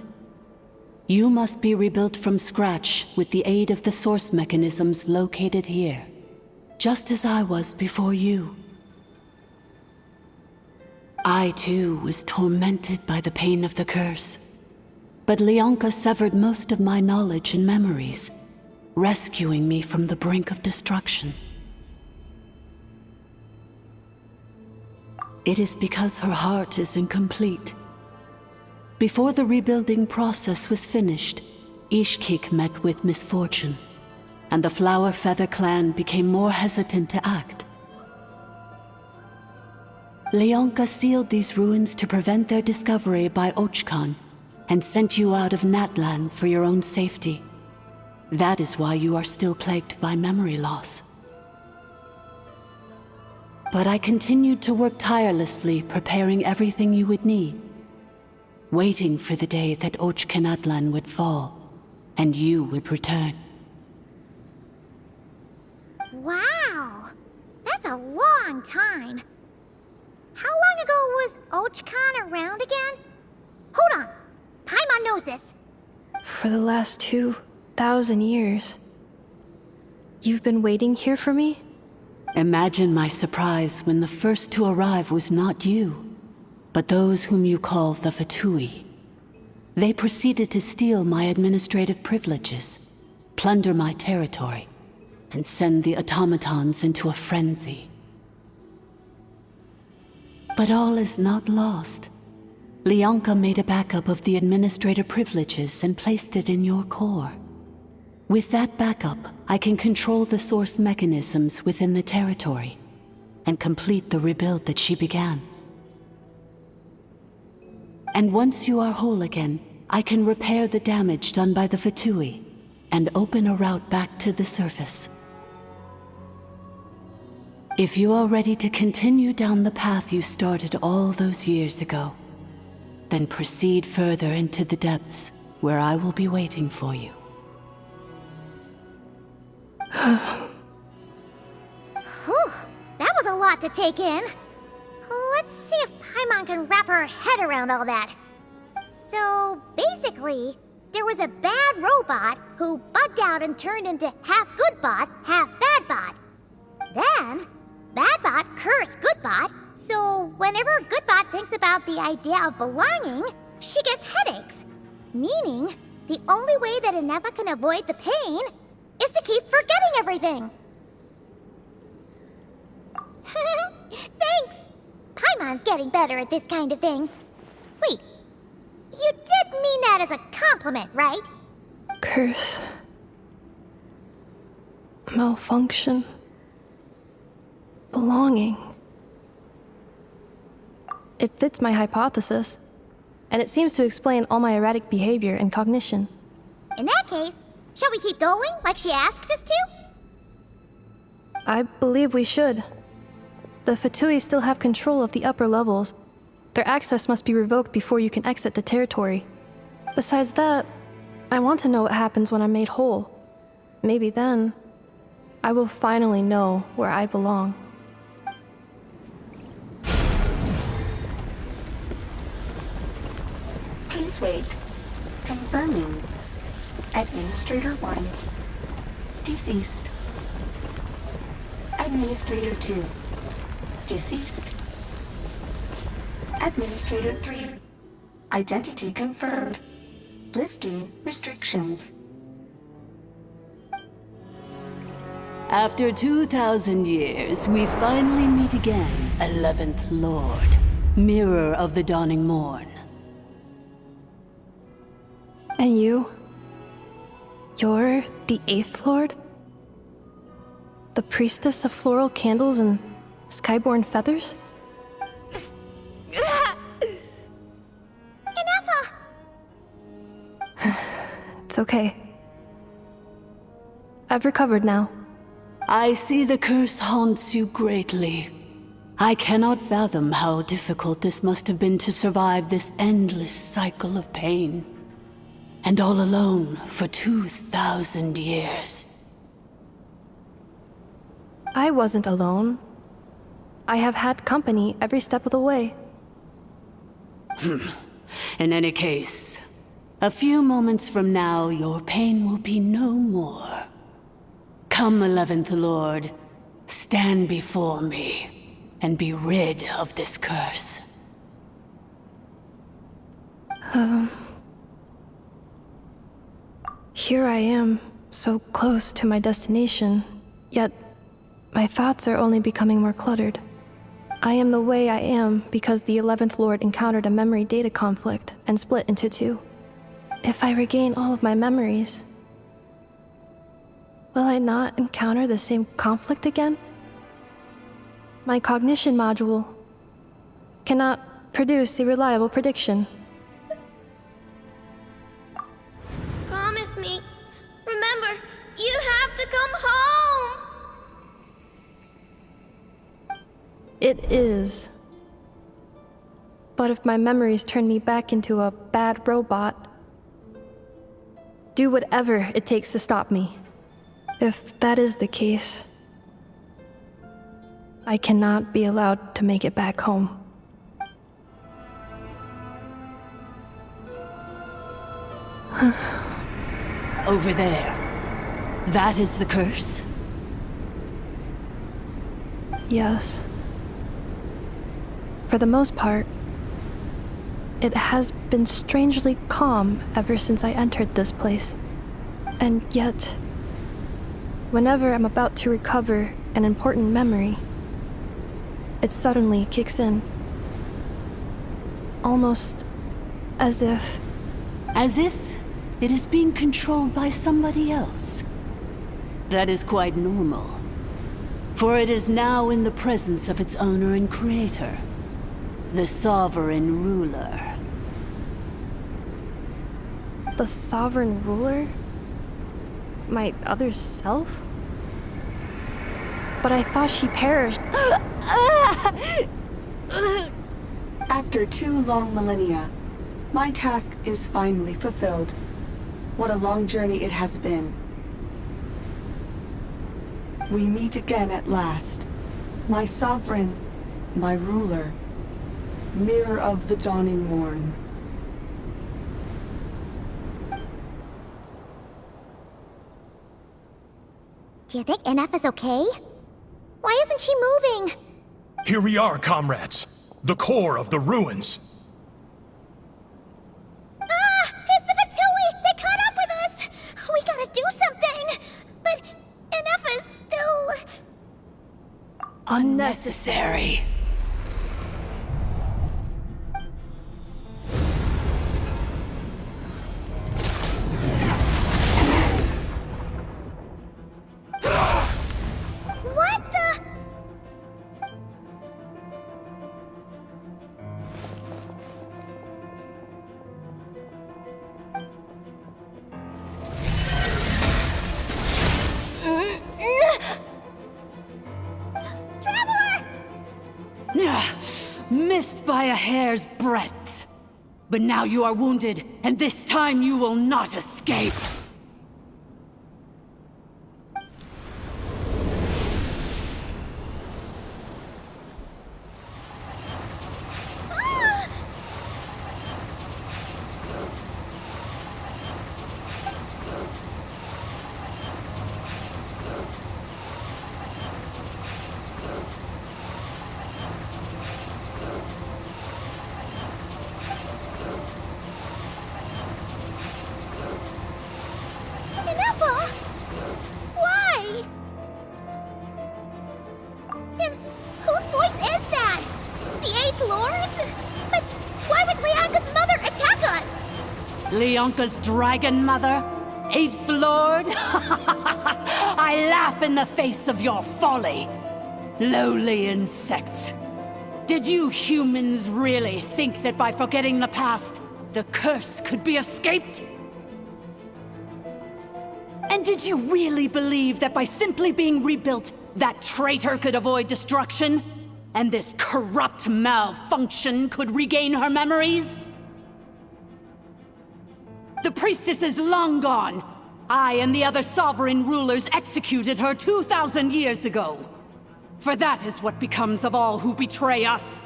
you must be rebuilt from scratch with the aid of the source mechanisms located here, just as I was before you. I too was tormented by the pain of the curse. But Lianka severed most of my knowledge and memories, rescuing me from the brink of destruction. It is because her heart is incomplete. Before the rebuilding process was finished, Ishkik met with misfortune, and the Flower Feather clan became more hesitant to act. Lianka sealed these ruins to prevent their discovery by Ochkan, and sent you out of Natlan for your own safety. That is why you are still plagued by memory loss. But I continued to work tirelessly, preparing everything you would need. waiting for the day that Ochkanatlan would fall, and you would return. Wow! That's a long time. How long ago was Ochkan around again? Hold on! Paimon knows this! For the last 2,000 years. You've been waiting here for me? Imagine my surprise when the first to arrive was not you, but those whom you call the Fatui. They proceeded to steal my administrative privileges, plunder my territory, and send the automatons into a frenzy. But all is not lost. Leonka made a backup of the administrator privileges and placed it in your core. With that backup, I can control the source mechanisms within the territory and complete the rebuild that she began. And once you are whole again, I can repair the damage done by the Fatui and open a route back to the surface. If you are ready to continue down the path you started all those years ago, then proceed further into the depths where I will be waiting for you. Whew, that was a lot to take in. Let's see if Paimon can wrap her head around all that. So, basically, there was a bad robot who bugged out and turned into half good bot, half bad bot. Then, bad bot cursed good bot, so whenever good bot thinks about the idea of belonging, she gets headaches. Meaning, the only way that Inefa can avoid the pain is to keep forgetting everything. Thanks! Paimon's getting better at this kind of thing. Wait, you did mean that as a compliment, right? Curse. Malfunction. Belonging. It fits my hypothesis, and it seems to explain all my erratic behavior and cognition. In that case, shall we keep going like she asked us to? I believe we should. The Fatui still have control of the upper levels. Their access must be revoked before you can exit the territory. Besides that, I want to know what happens when I'm made whole. Maybe then, I will finally know where I belong. Please wait. Confirming. Administrator 1. Deceased. Administrator 2. Deceased. Administrator 3. Identity confirmed. Lifting restrictions. After 2,000 years, we finally meet again, 11th Lord, Mirror of the Dawning Morn. And you? You're the 8th Lord? The priestess of floral candles and skyborn feathers? Inefa! It's okay. I've recovered now. I see the curse haunts you greatly. I cannot fathom how difficult this must have been to survive this endless cycle of pain. And all alone for 2,000 years. I wasn't alone. I have had company every step of the way. In any case, a few moments from now, your pain will be no more. Come, 11th Lord, stand before me, and be rid of this curse. Here I am, so close to my destination, yet my thoughts are only becoming more cluttered. I am the way I am because the 11th Lord encountered a memory data conflict and split into two. If I regain all of my memories, will I not encounter the same conflict again? My cognition module cannot produce a reliable prediction. Promise me. Remember, you have to come home! It is. But if my memories turn me back into a bad robot, do whatever it takes to stop me. If that is the case, I cannot be allowed to make it back home. Over there. That is the curse? Yes. For the most part, it has been strangely calm ever since I entered this place. And yet, whenever I'm about to recover an important memory, it suddenly kicks in. Almost as if... As if it is being controlled by somebody else. That is quite normal. For it is now in the presence of its owner and creator, the sovereign ruler. The sovereign ruler? My other self? But I thought she perished. After 2 long millennia, my task is finally fulfilled. What a long journey it has been. We meet again at last. My sovereign, my ruler, mirror of the dawning morn. Do you think NF is okay? Why isn't she moving? Here we are, comrades. The core of the ruins. Ah! It's the Fatui! They caught up with us! We gotta do something! But NF is still... Unnecessary. What the... Missed by a hair's breadth. But now you are wounded, and this time you will not escape. Why? Then whose voice is that? The 8th Lord's? But why would Lianga's mother attack us? Lianka's dragon mother? 8th Lord? I laugh in the face of your folly. Lowly insects. Did you humans really think that by forgetting the past, the curse could be escaped? And did you really believe that by simply being rebuilt, that traitor could avoid destruction? And this corrupt malfunction could regain her memories? The priestess is long gone. I and the other sovereign rulers executed her 2,000 years ago. For that is what becomes of all who betray us.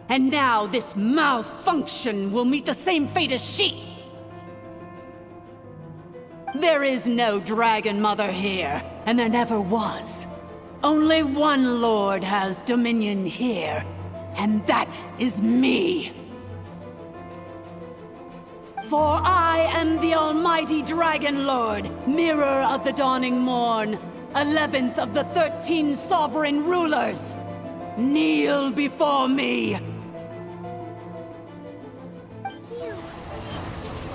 And now this malfunction will meet the same fate as she. There is no Dragon Mother here, and there never was. Only one Lord has dominion here, and that is me. For I am the almighty Dragon Lord, mirror of the dawning morn, 11th of the 13 sovereign rulers. Kneel before me.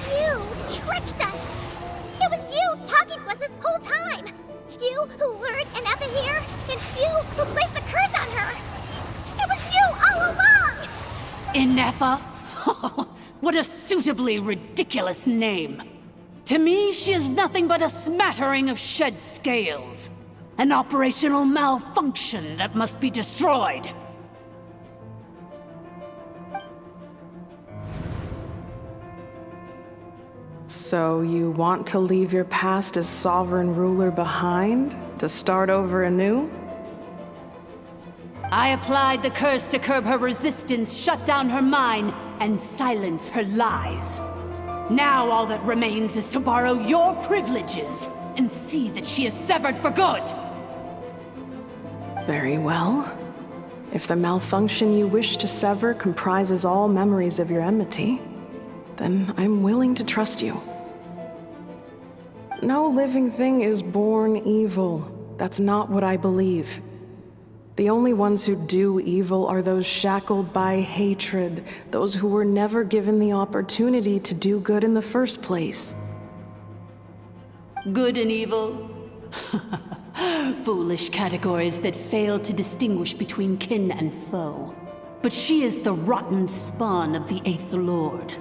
You tricked us! It was you talking to us this whole time! You who lured Anefa here, and you who placed the curse on her! It was you all along! Inefa? What a suitably ridiculous name. To me, she is nothing but a smattering of shed scales. An operational malfunction that must be destroyed. So you want to leave your past as sovereign ruler behind? To start over anew? I applied the curse to curb her resistance, shut down her mind, and silence her lies. Now all that remains is to borrow your privileges and see that she is severed for good. Very well. If the malfunction you wish to sever comprises all memories of your enmity, then I'm willing to trust you. No living thing is born evil. That's not what I believe. The only ones who do evil are those shackled by hatred, those who were never given the opportunity to do good in the first place. Good and evil? Foolish categories that fail to distinguish between kin and foe. But she is the rotten spawn of the Eighth Lord.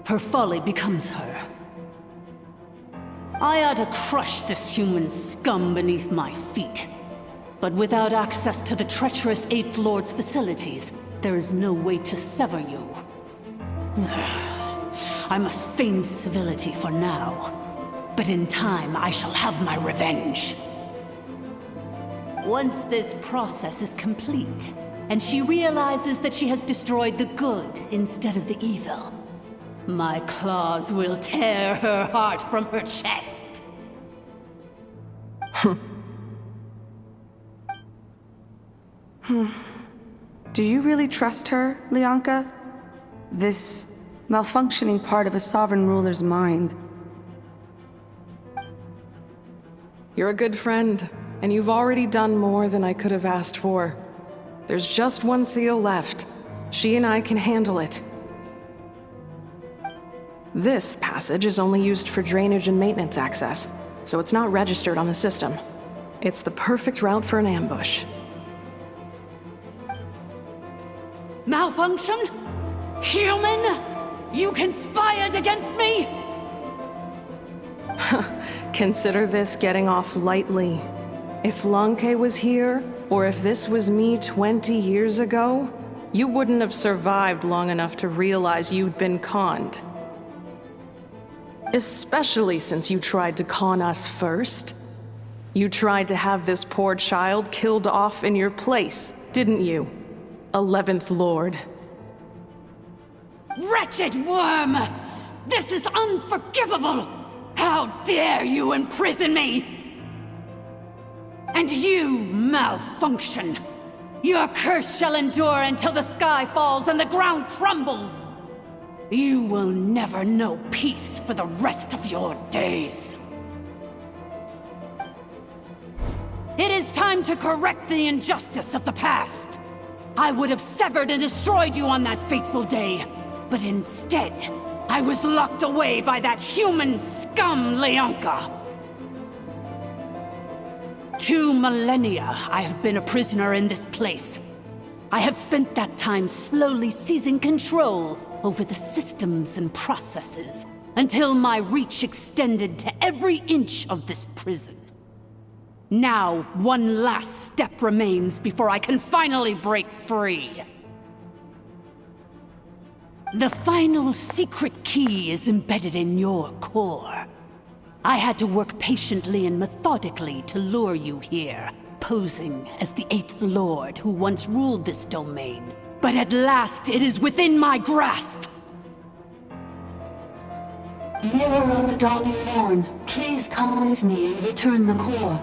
Her folly becomes her. I ought to crush this human scum beneath my feet. But without access to the treacherous Eighth Lord's facilities, there is no way to sever you. I must feign civility for now. But in time, I shall have my revenge. Once this process is complete, and she realizes that she has destroyed the good instead of the evil, my claws will tear her heart from her chest. Do you really trust her, Lianka? This malfunctioning part of a sovereign ruler's mind. You're a good friend, and you've already done more than I could have asked for. There's just one seal left. She and I can handle it. This passage is only used for drainage and maintenance access, so it's not registered on the system. It's the perfect route for an ambush. Malfunction? Human? You conspired against me? Consider this getting off lightly. If Lanke was here, or if this was me 20 years ago, you wouldn't have survived long enough to realize you'd been conned. Especially since you tried to con us first. You tried to have this poor child killed off in your place, didn't you? 11th Lord. Wretched worm! This is unforgivable! How dare you imprison me! And you, malfunction! Your curse shall endure until the sky falls and the ground crumbles! You will never know peace for the rest of your days. It is time to correct the injustice of the past. I would have severed and destroyed you on that fateful day, but instead, I was locked away by that human scum, Lianka. 2 millennia I have been a prisoner in this place. I have spent that time slowly seizing control over the systems and processes, until my reach extended to every inch of this prison. Now, one last step remains before I can finally break free. The final secret key is embedded in your core. I had to work patiently and methodically to lure you here, posing as the 8th Lord who once ruled this domain. But at last, it is within my grasp! Mirror of the dawning morn, please come with me and return the core.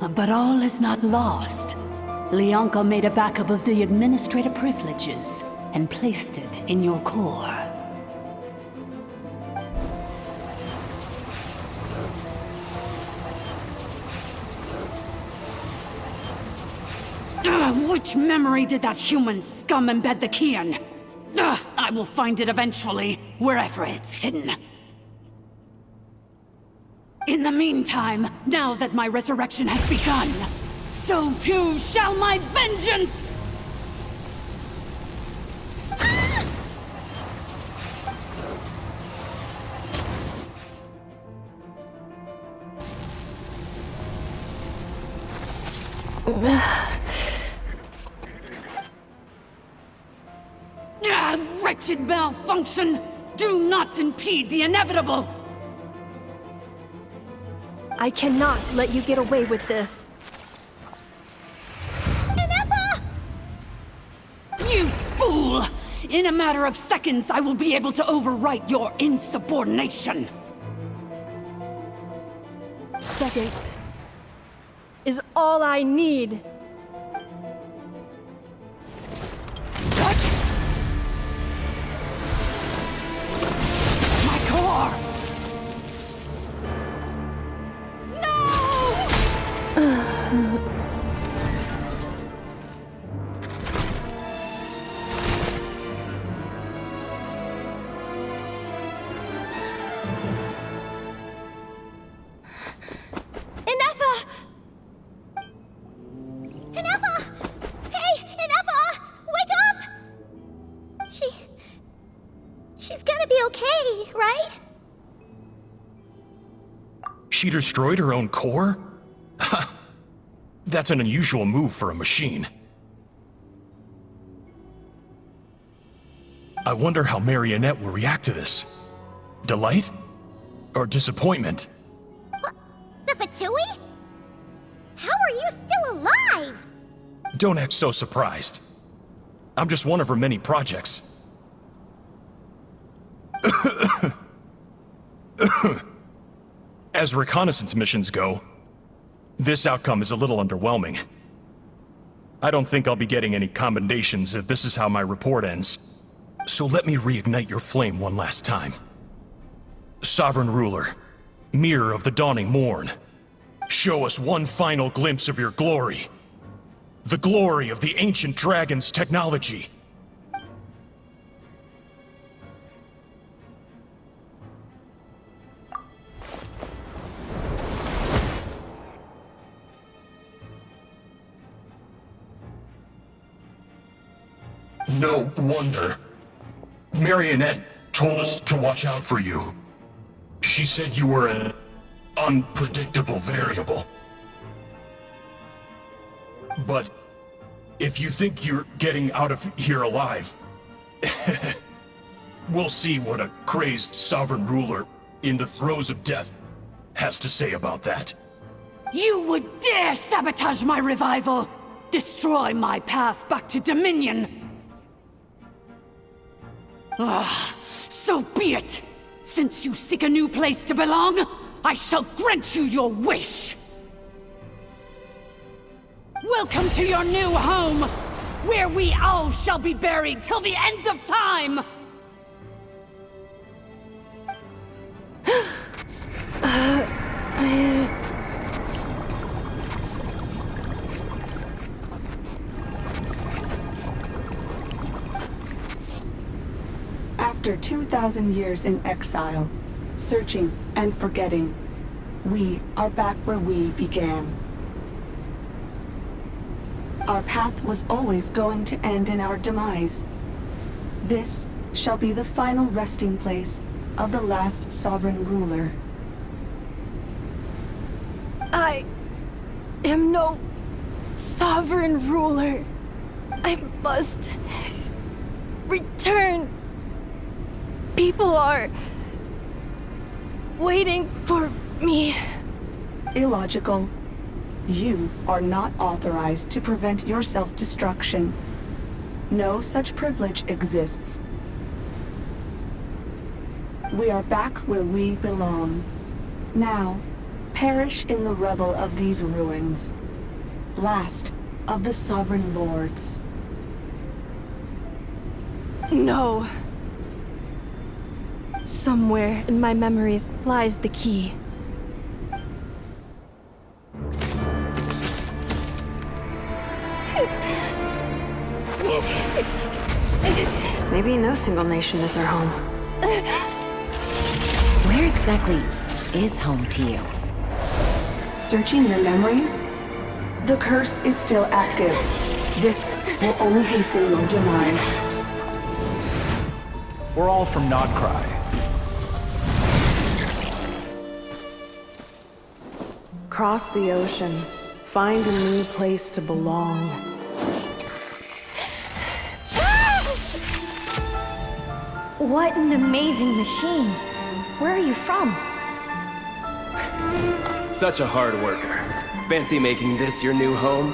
But all is not lost. Lianka made a backup of the administrator privileges and placed it in your core. Which memory did that human scum embed the key in? I will find it eventually, wherever it's hidden. In the meantime, now that my resurrection has begun, so too shall my vengeance! wretched malfunction! Do not impede the inevitable! I cannot let you get away with this. You fool! In a matter of seconds, I will be able to overwrite your insubordination! Seconds is all I need. My core! She's gonna be okay, right? She destroyed her own core? That's an unusual move for a machine. I wonder how Marionette will react to this. Delight? Or disappointment? The Fatui? How are you still alive? Don't act so surprised. I'm just one of her many projects. As reconnaissance missions go, this outcome is a little underwhelming. I don't think I'll be getting any commendations if this is how my report ends. So let me reignite your flame one last time. Sovereign Ruler, Mirror of the Dawning Morn, show us one final glimpse of your glory. The glory of the ancient dragon's technology. No wonder. Marionette told us to watch out for you. She said you were an unpredictable variable. But if you think you're getting out of here alive, we'll see what a crazed sovereign ruler in the throes of death has to say about that. You would dare sabotage my revival! Destroy my path back to Dominion! Ah, so be it! Since you seek a new place to belong, I shall grant you your wish! Welcome to your new home, where we all shall be buried till the end of time! After 2,000 years in exile, searching and forgetting, we are back where we began. Our path was always going to end in our demise. This shall be the final resting place of the last sovereign ruler. I am no sovereign ruler. I must return. People are waiting for me. Illogical. You are not authorized to prevent your self-destruction. No such privilege exists. We are back where we belong. Now, perish in the rubble of these ruins. Last of the sovereign lords. No. Somewhere in my memories lies the key. Maybe no single nation is our home. Where exactly is home to you? Searching your memories? The curse is still active. This will only hasten your demise. We're all from Nodcry. Cross the ocean. Find a new place to belong. What an amazing machine. Where are you from? Such a hard worker. Fancy making this your new home?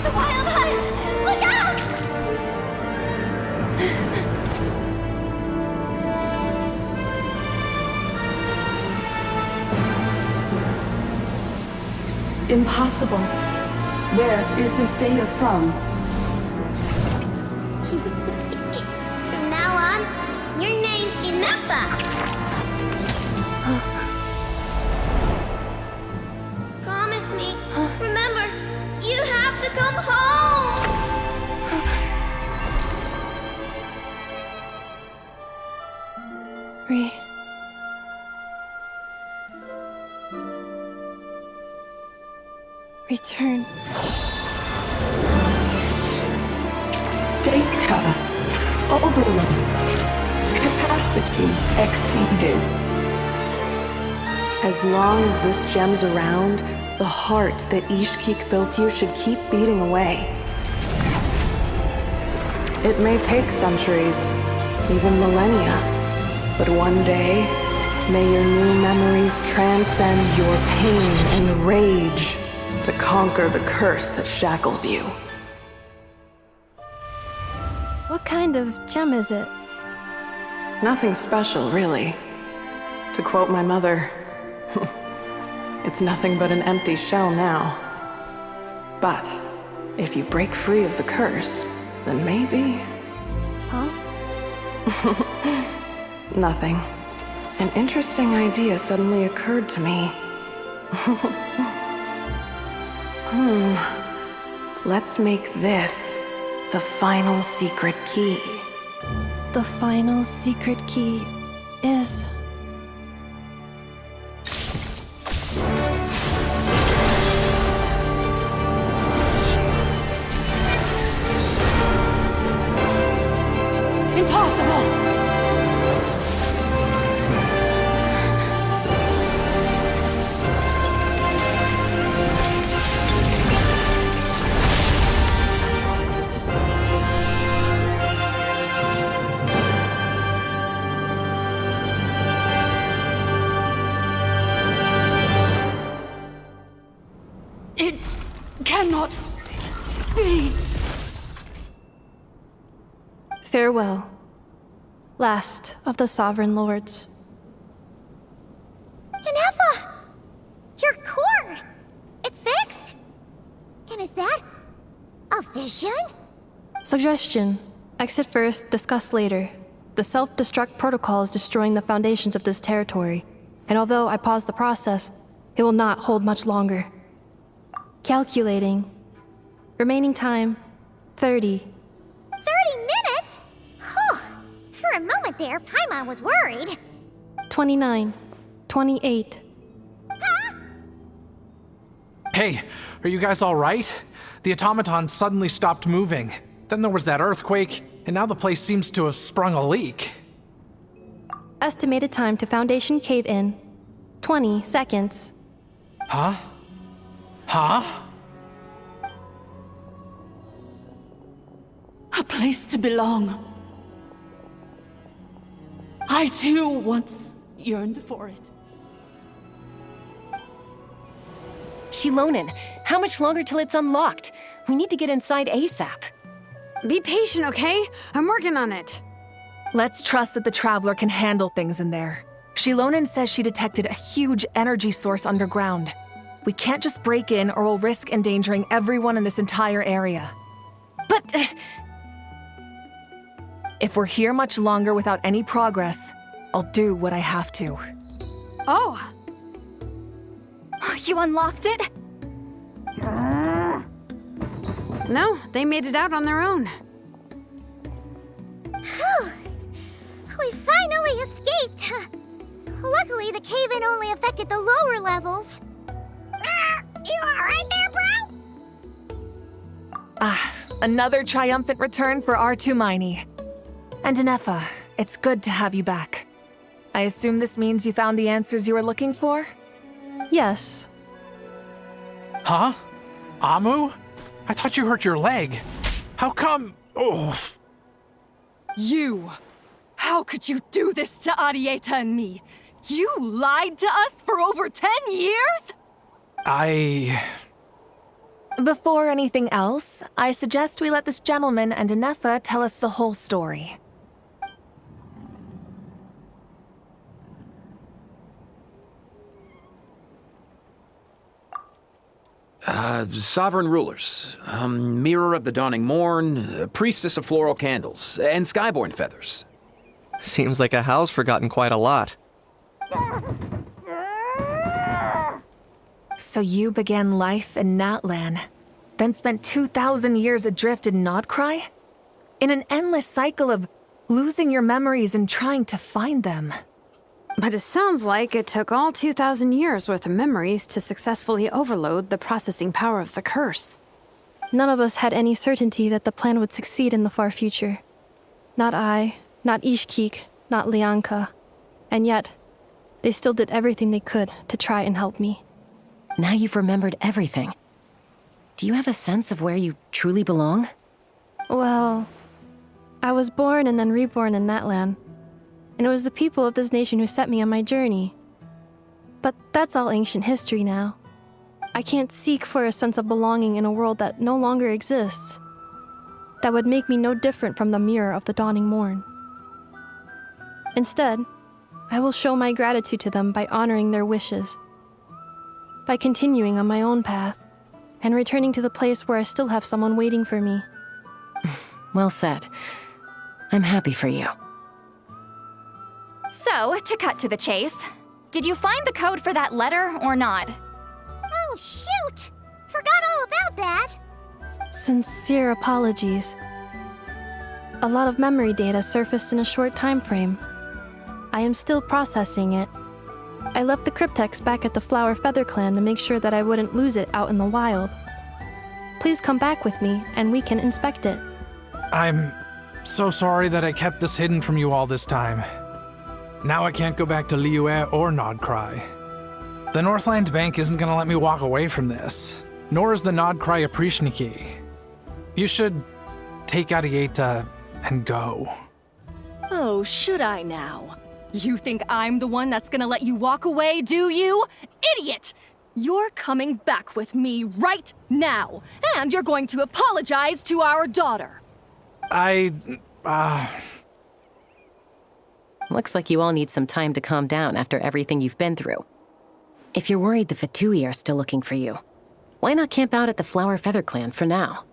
The Wild Hunt! Look out! Impossible. Where is this data from? From now on, your name's Inappa. Promise me. Remember, you have to come home. Return. Data overload. Capacity exceeded. As long as this gem's around, the heart that Ishkik built you should keep beating away. It may take centuries, even millennia, but one day, may your new memories transcend your pain and rage to conquer the curse that shackles you. What kind of gem is it? Nothing special, really. To quote my mother, it's nothing but an empty shell now. But if you break free of the curse, then maybe... Huh? Nothing. An interesting idea suddenly occurred to me. Let's make this the final secret key. The final secret key is... Impossible! It cannot be. Farewell, last of the Sovereign Lords. Inappa! Your core! It's fixed! And is that a vision? Suggestion. Exit first, discuss later. The self-destruct protocol is destroying the foundations of this territory, and although I pause the process, it will not hold much longer. Calculating. Remaining time, 30. 30 minutes? Whew. For a moment there, Paimon was worried. 29. 28. Hey, are you guys all right? The automaton suddenly stopped moving. Then there was that earthquake, and now the place seems to have sprung a leak. Estimated time to Foundation cave-in, 20 seconds. Huh? Huh? A place to belong. I too once yearned for it. Shilonen, how much longer till it's unlocked? We need to get inside ASAP. Be patient, okay? I'm working on it. Let's trust that the Traveler can handle things in there. Shilonen says she detected a huge energy source underground. We can't just break in or we'll risk endangering everyone in this entire area. But... If we're here much longer without any progress, I'll do what I have to. Oh! You unlocked it? No, they made it out on their own. Whew. We finally escaped. Luckily, the cave-in only affected the lower levels. You alright there, bro? Another triumphant return for R2 Miney. And Ineffa, it's good to have you back. I assume this means you found the answers you were looking for? Yes. Huh? Amu? I thought you hurt your leg. How come? Oh, You! How could you do this to Arieta and me? You lied to us for over 10 years? Before anything else, I suggest we let this gentleman and Inefa tell us the whole story. Sovereign rulers, Mirror of the Dawning Morn, Priestess of Floral Candles, and Skyborn Feathers. Seems like a howl's forgotten quite a lot. So you began life in Natlan, then spent 2,000 years adrift in Nodcry? In an endless cycle of losing your memories and trying to find them. But it sounds like it took all 2,000 years worth of memories to successfully overload the processing power of the curse. None of us had any certainty that the plan would succeed in the far future. Not I, not Ishkik, not Lianka. And yet, they still did everything they could to try and help me. Now you've remembered everything. Do you have a sense of where you truly belong? Well, I was born and then reborn in Natlan. And it was the people of this nation who set me on my journey. But that's all ancient history now. I can't seek for a sense of belonging in a world that no longer exists. That would make me no different from the Mirror of the Dawning Morn. Instead, I will show my gratitude to them by honoring their wishes. By continuing on my own path, and returning to the place where I still have someone waiting for me. Well said. I'm happy for you. So, to cut to the chase, did you find the code for that letter or not? Oh, shoot! Forgot all about that! Sincere apologies. A lot of memory data surfaced in a short time frame. I am still processing it. I left the cryptex back at the Flower Feather Clan to make sure that I wouldn't lose it out in the wild. Please come back with me, and we can inspect it. I'm so sorry that I kept this hidden from you all this time. Now I can't go back to Liyue or Nodcry. The Northland Bank isn't gonna let me walk away from this, nor is the Nodcry Aprishniki. You should take Arieta and go. Oh, should I now? You think I'm the one that's gonna let you walk away, do you? Idiot! You're coming back with me right now, and you're going to apologize to our daughter. Looks like you all need some time to calm down after everything you've been through. If you're worried the Fatui are still looking for you, why not camp out at the Flower Feather Clan for now?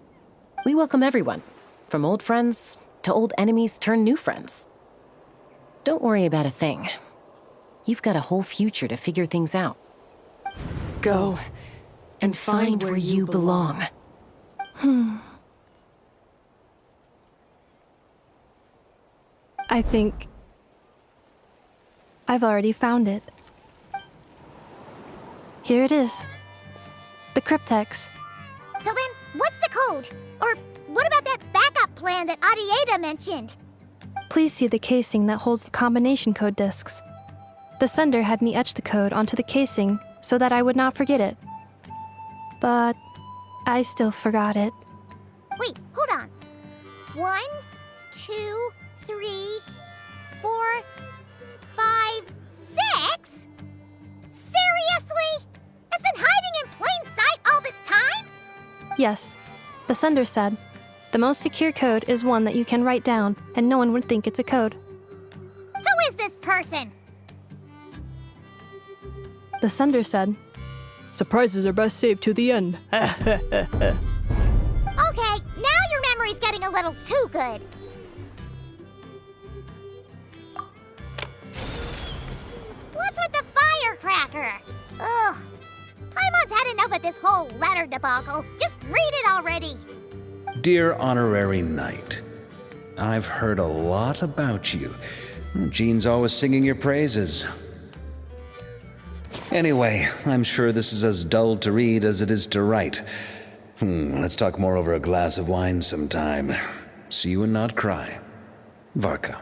We welcome everyone, from old friends to old enemies turned new friends. Don't worry about a thing. You've got a whole future to figure things out. Go and find where you belong. I think I've already found it. Here it is. The cryptex. So then, what's the code? Or what about that backup plan that Arieta mentioned? Please see the casing that holds the combination code discs. The sender had me etch the code onto the casing so that I would not forget it. But I still forgot it. Wait, hold on. 1, 2, 3, 4, 5, 6? Seriously? It's been hiding in plain sight all this time? Yes, the sender said, the most secure code is one that you can write down and no one would think it's a code. Who is this person? The sender said, surprises are best saved to the end. Okay, now your memory's getting a little too good. What's with the firecracker? Ugh. Paimon's had enough of this whole letter debacle. Just read it already. Dear Honorary Knight, I've heard a lot about you. Jean's always singing your praises. Anyway, I'm sure this is as dull to read as it is to write. Let's talk more over a glass of wine sometime. See you and not cry. Varka.